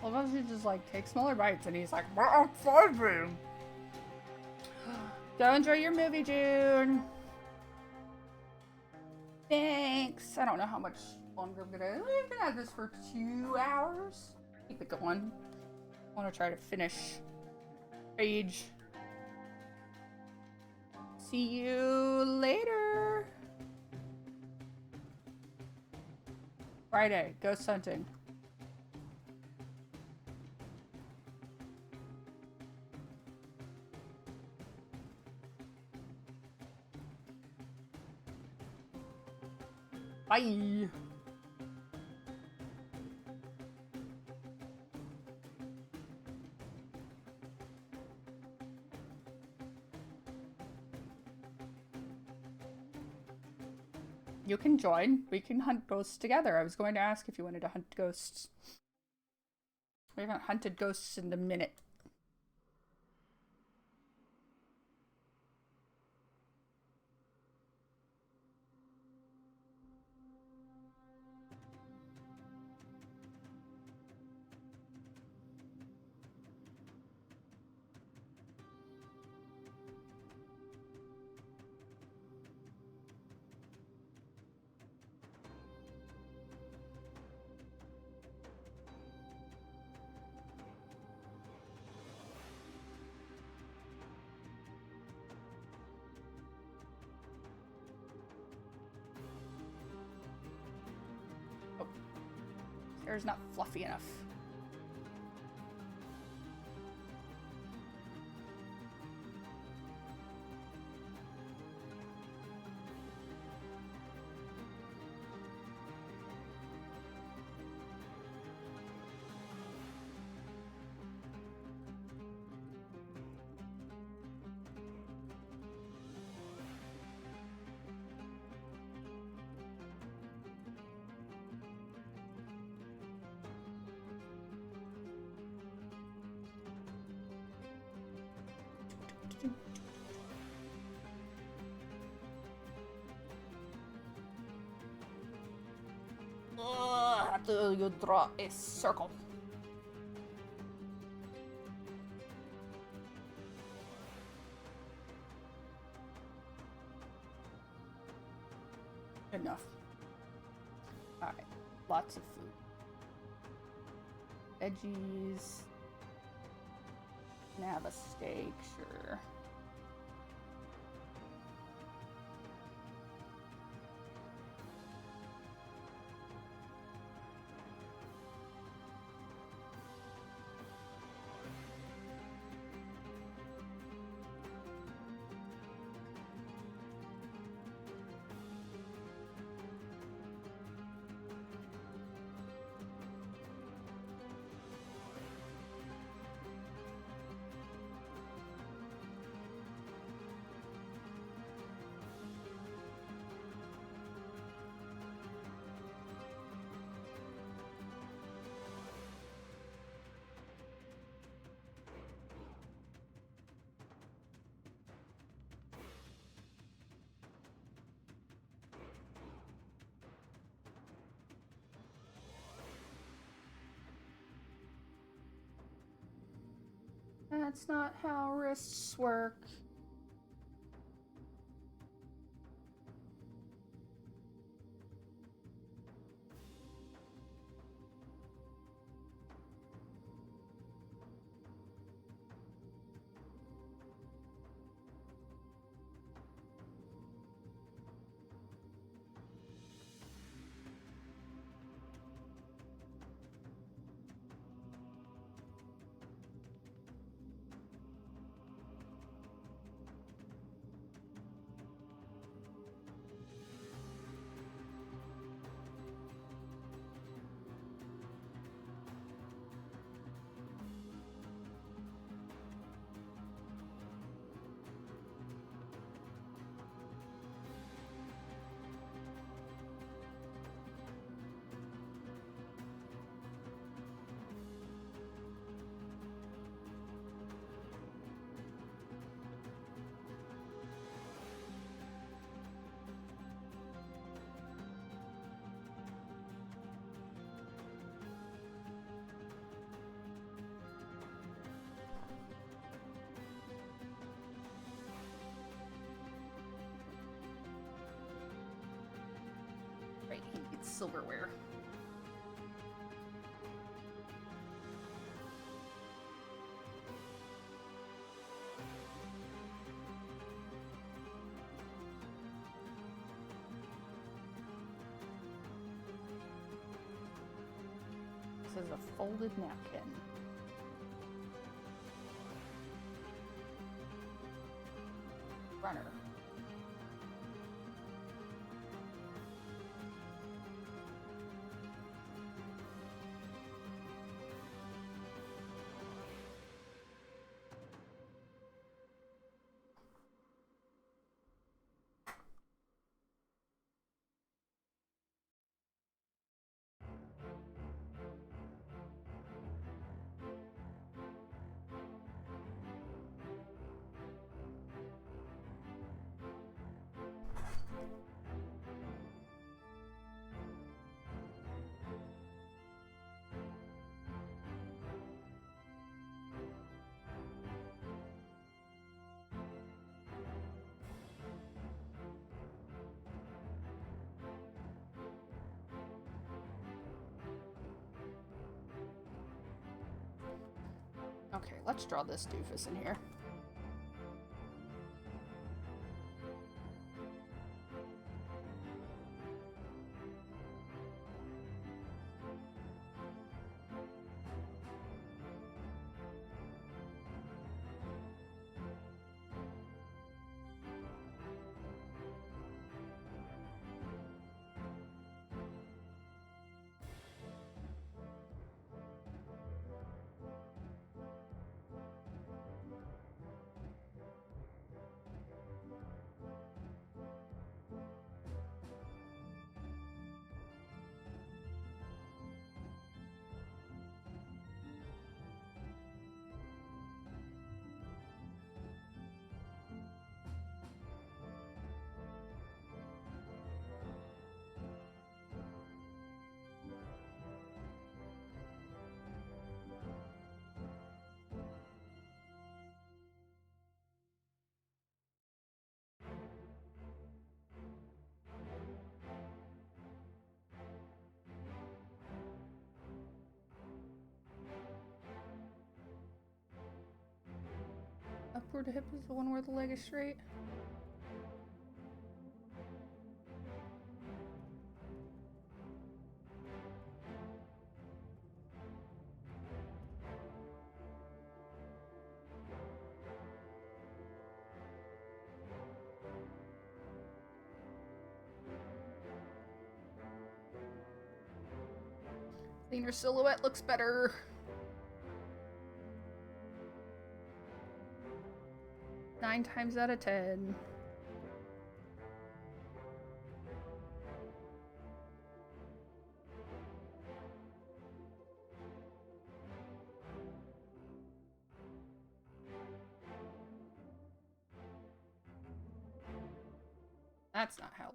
Well, he just like takes smaller bites and he's like, I'm starving. Go enjoy your movie, June. Thanks. I don't know how much longer I'm gonna. We've been at this for 2 hours. Keep it going. I want to try to finish Rage. See you later. Friday, ghost hunting. Bye. You can join. We can hunt ghosts together. I was going to ask if you wanted to hunt ghosts. We haven't hunted ghosts in a minute. Hair's not fluffy enough. After you draw a circle. Enough. Alright, lots of food. Veggies. Can have a steak, sure. That's not how wrists work. Right, he needs silverware. This is a folded napkin. Runner. Okay, let's draw this doofus in here. Upward hip is the one where the leg is straight. Cleaner silhouette looks better. Nine times out of 10. That's not how.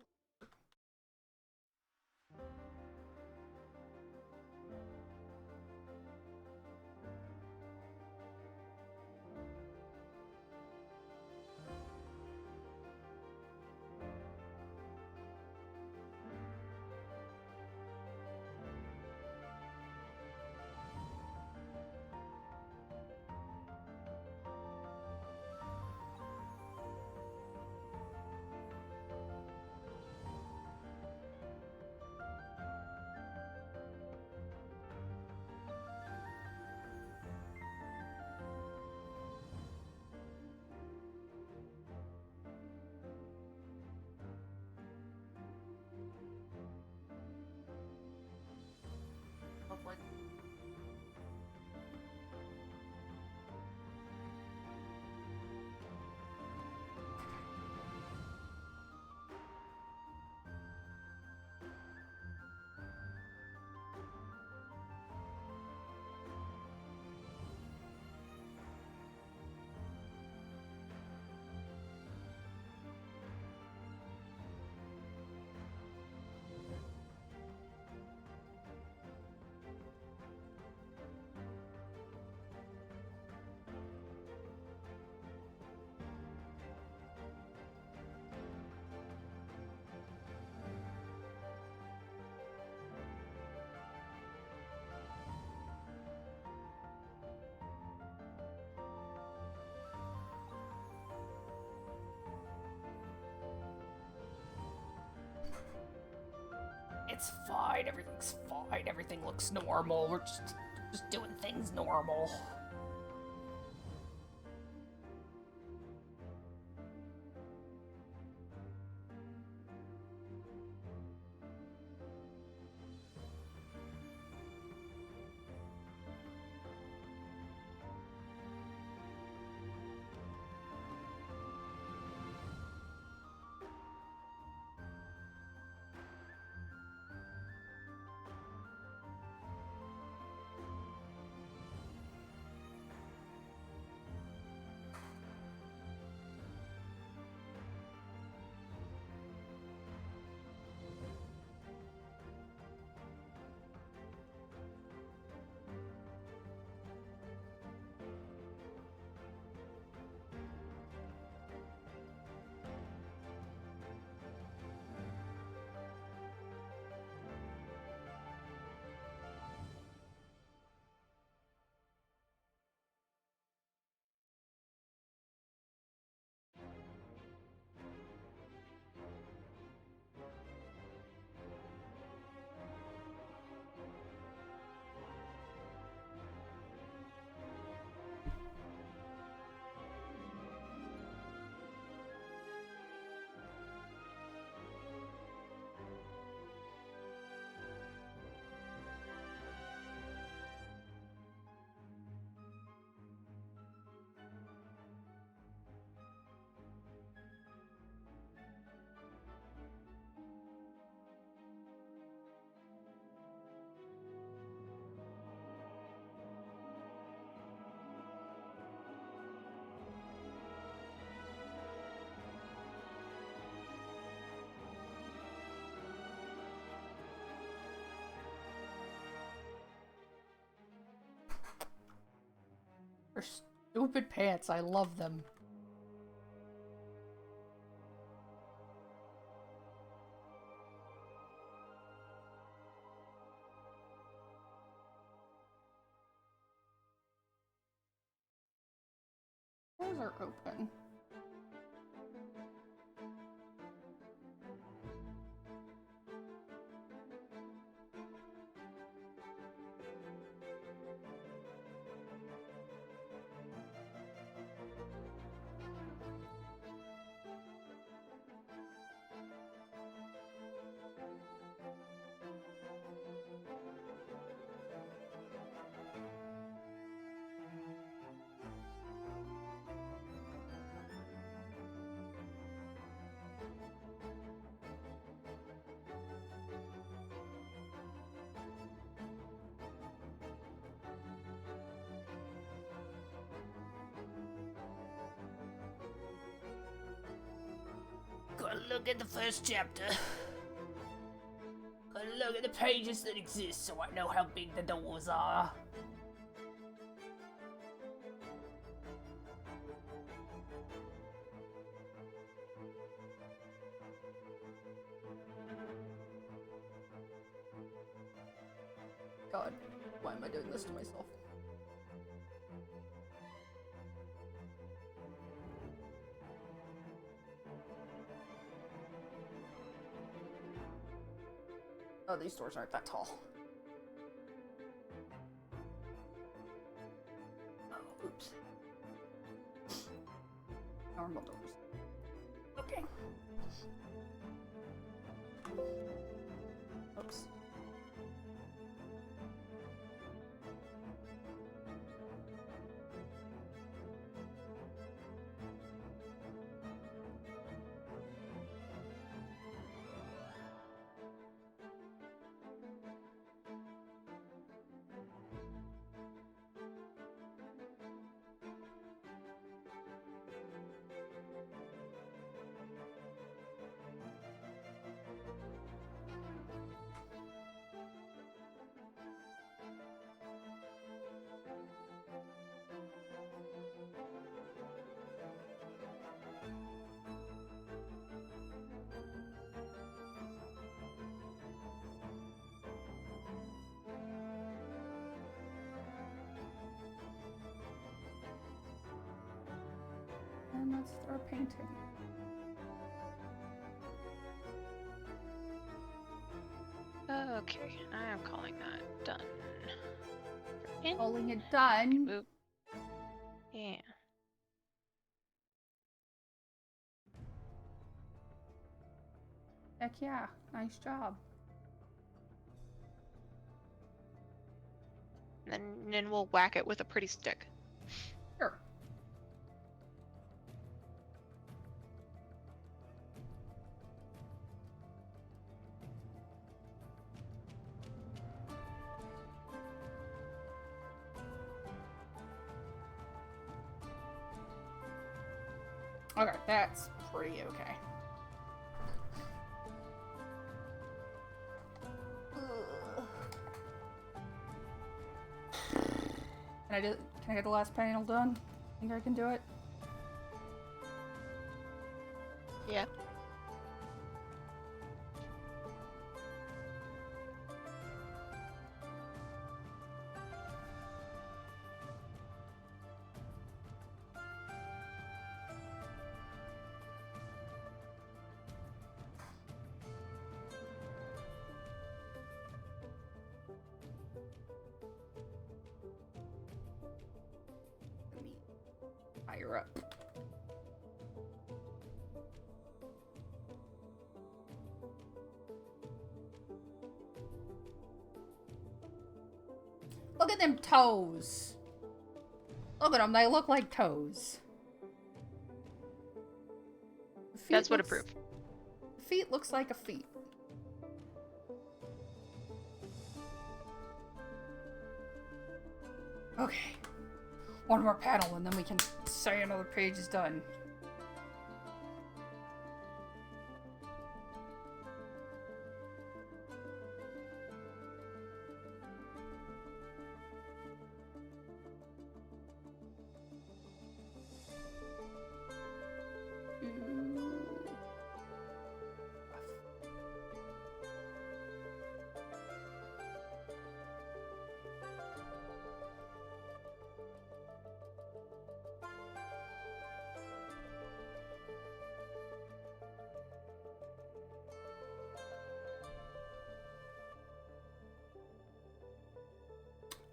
it's fine. Everything's fine. Everything looks normal. We're just doing things normal. They're stupid pants. I love them. Doors are open. Gotta look at the first chapter. Gotta look at the pages that exist so I know how big the doors are. God, why am I doing this to myself? Oh, these doors aren't that tall. Oh, oops. Normal doors. Okay. Oops. And let's start painting. Okay, I'm calling that done. Calling it done. Move. Yeah. Heck yeah, nice job. And then we'll whack it with a pretty stick. Sure. Okay, that's pretty okay. Can I get the last panel done? Think I can do it? Yeah. Let me fire up. Look at them toes. Look at them. They look like toes. That's what approved. Feet looks like a feet. Okay. One more panel and then we can say another page is done.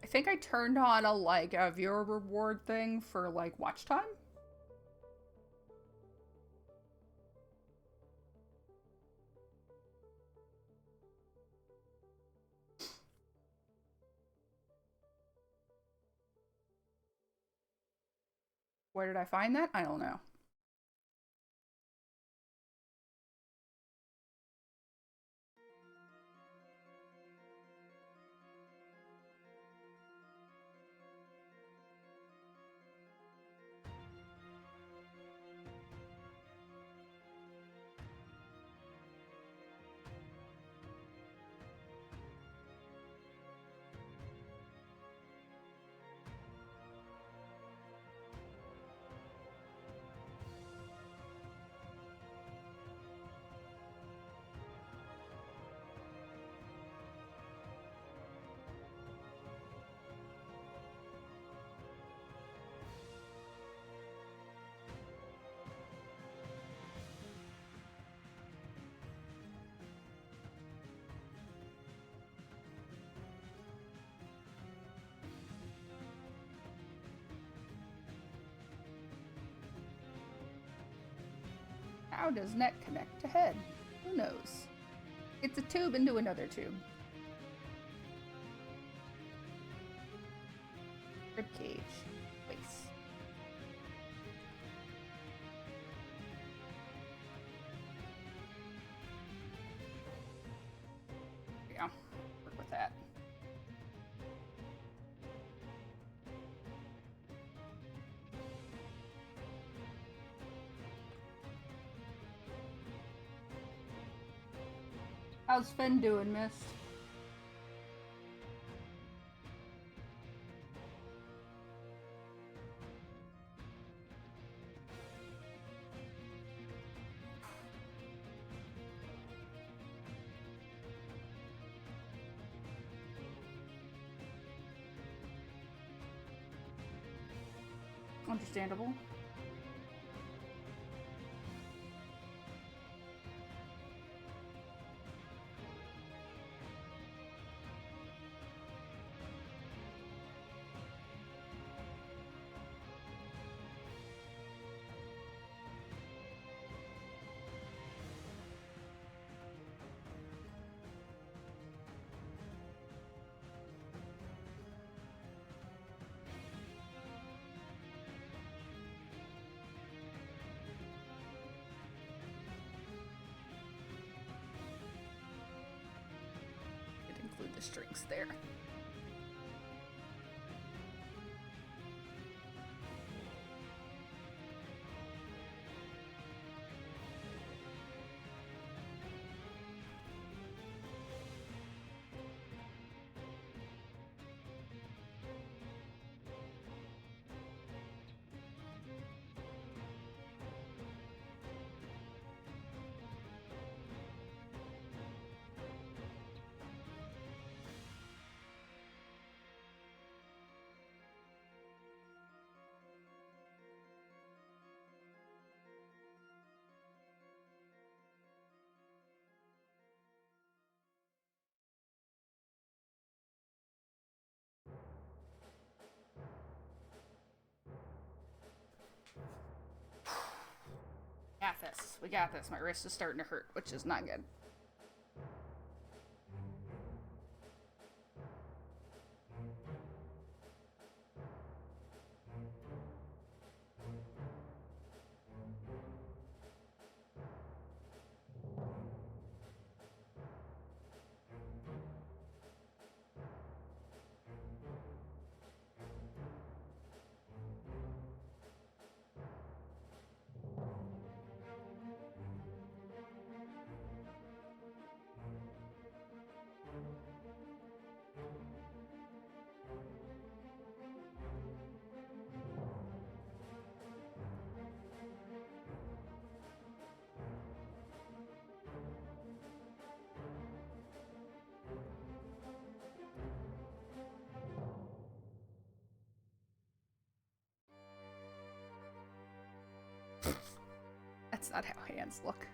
I think I turned on a viewer reward thing for watch time. Where did I find that? I don't know. How does neck connect to head? Who knows? It's a tube into another tube. Rib cage. Waist. Yeah, work with that. How's Finn doing, miss? Understandable. beverage drinks there. Got this. We got this. My wrist is starting to hurt, which is not good. That's not how hands look.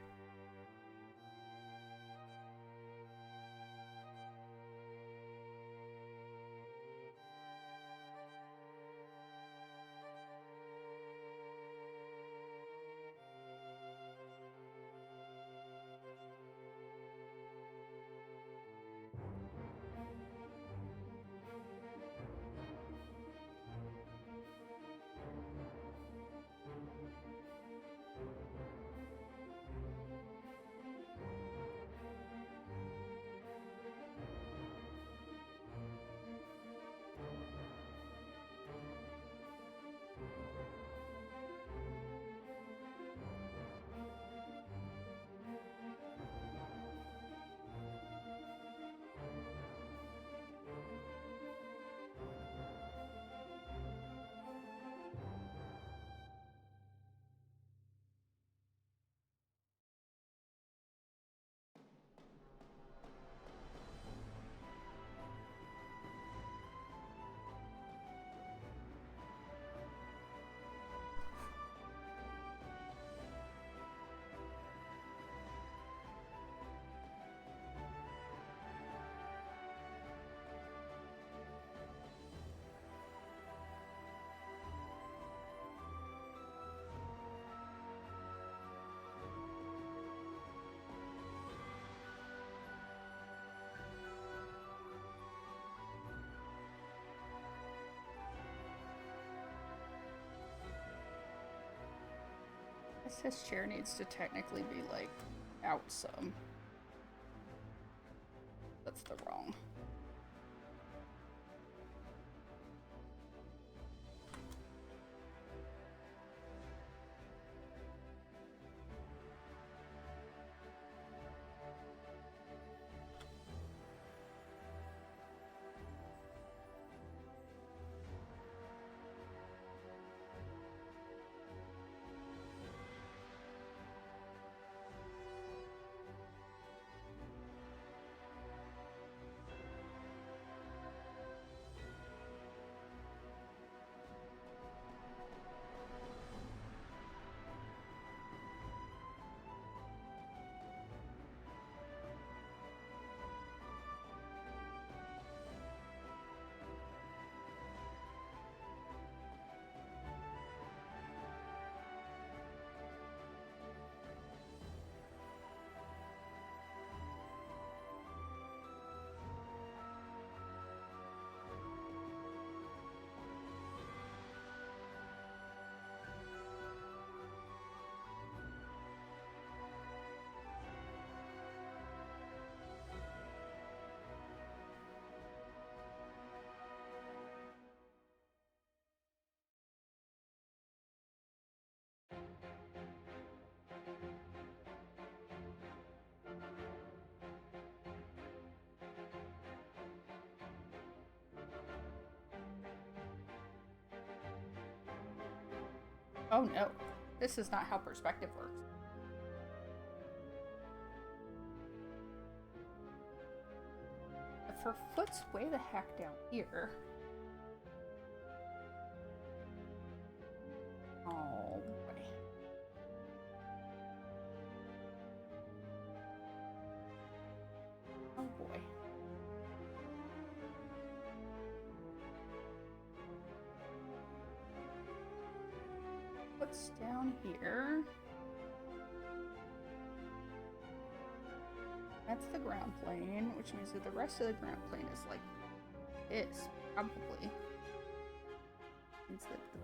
This chair needs to technically be, like, out some. That's the wrong. Oh no, this is not how perspective works. If her foot's way the heck down here. Oh boy. Oh boy. What's down here? That's the ground plane, which means that the rest of the ground plane is like this, probably. Means that the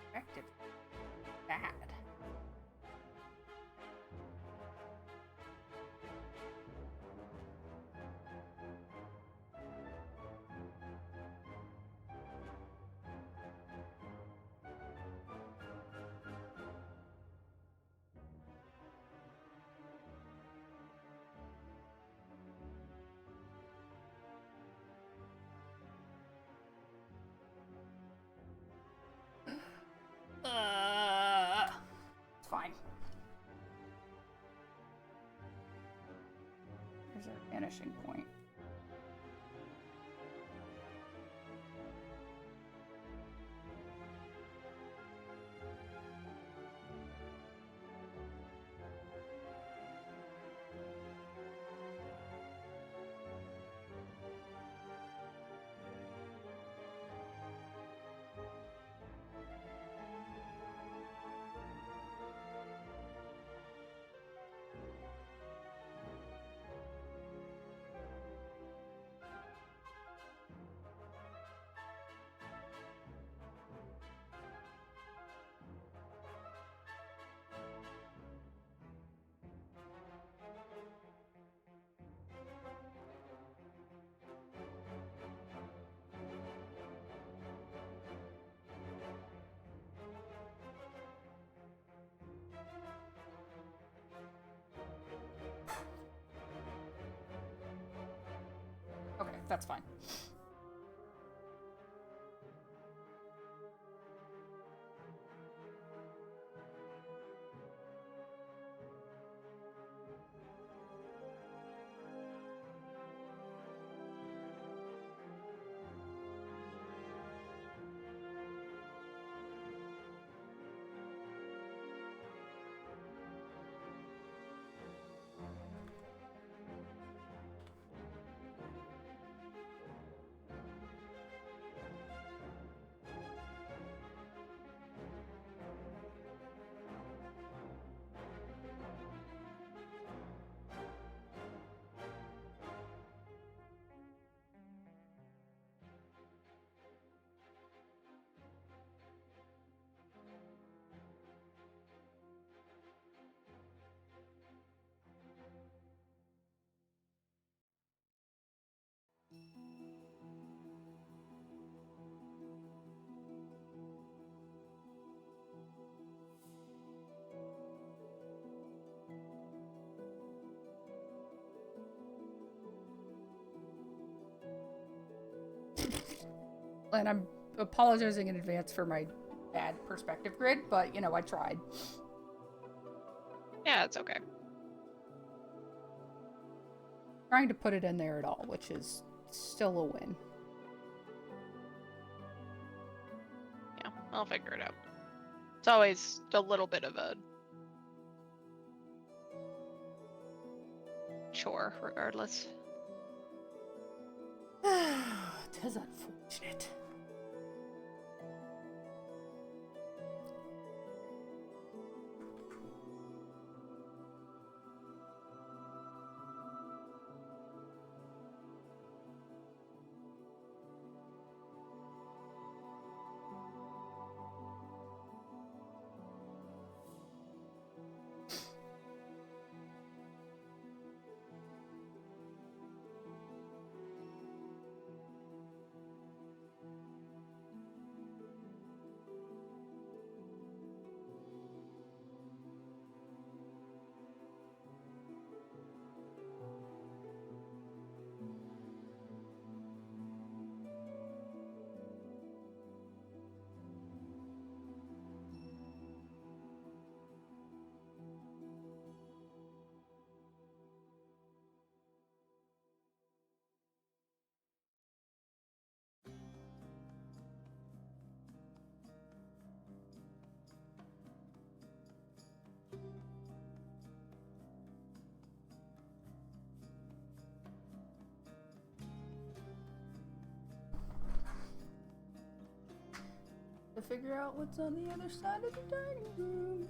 perspective is bad. It's fine. Here's our vanishing point. Okay, that's fine. And I'm apologizing in advance for my bad perspective grid, but you know, I tried. Yeah, it's okay. Trying to put it in there at all, which is still a win. Yeah, I'll figure it out. It's always a little bit of a chore, regardless. Tis unfortunate. to figure out what's on the other side of the dining room.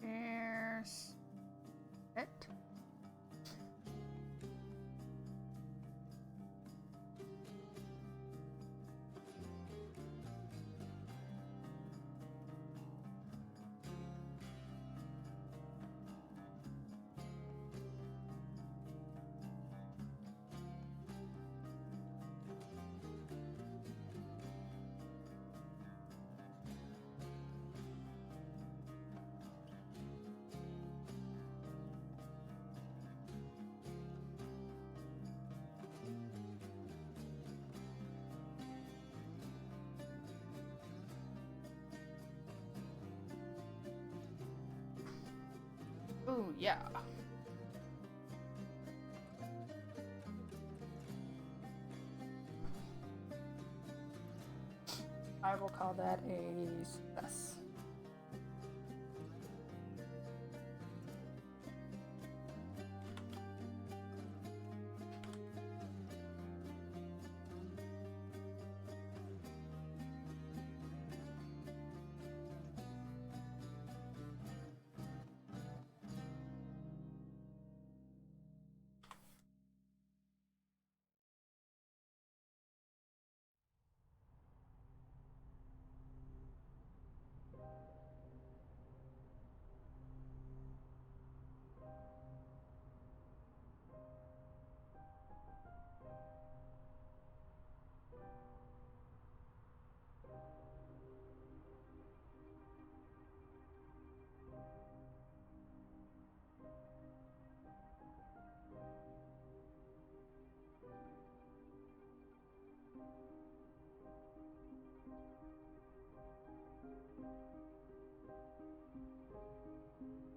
There's it. Ooh, yeah. I will call that a success.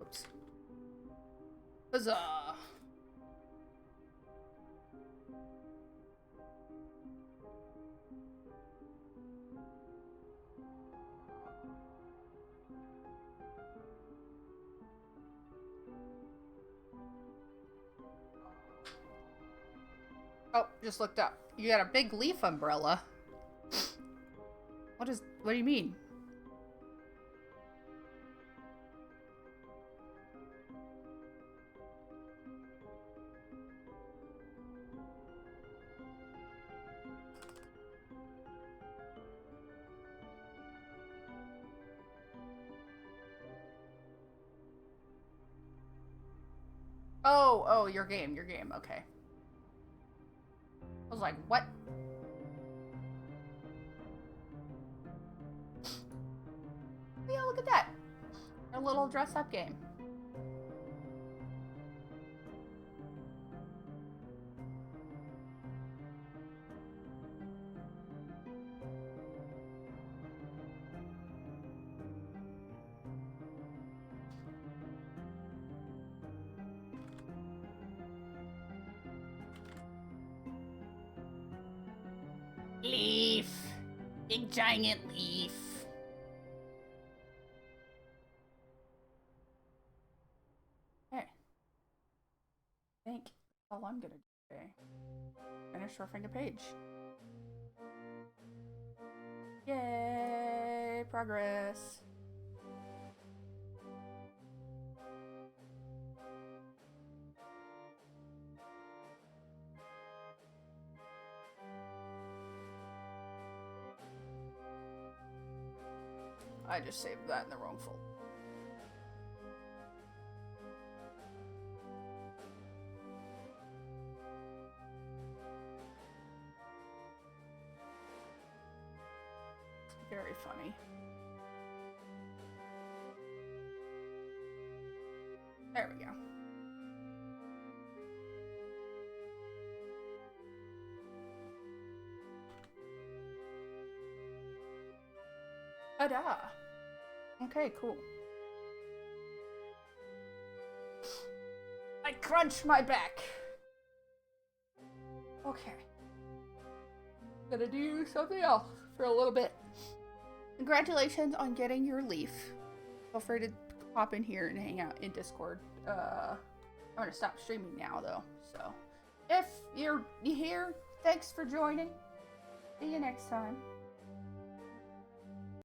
Oops. Huzzah! Oh, just looked up. You got a big leaf umbrella. What do you mean? Oh, your game, okay. I was like, what? Yeah, look at that. A little dress-up game. Leaf. Big giant leaf. all I'm gonna do today. Finish surfing a page. Yay! Progress. I just saved that in the wrong folder. Very funny. There we go. Ta-da! Okay, cool. I crunched my back. Okay. Gonna do something else for a little bit. Congratulations on getting your leaf. Feel free to pop in here and hang out in Discord. I'm gonna stop streaming now though. So if you're here, thanks for joining. See you next time.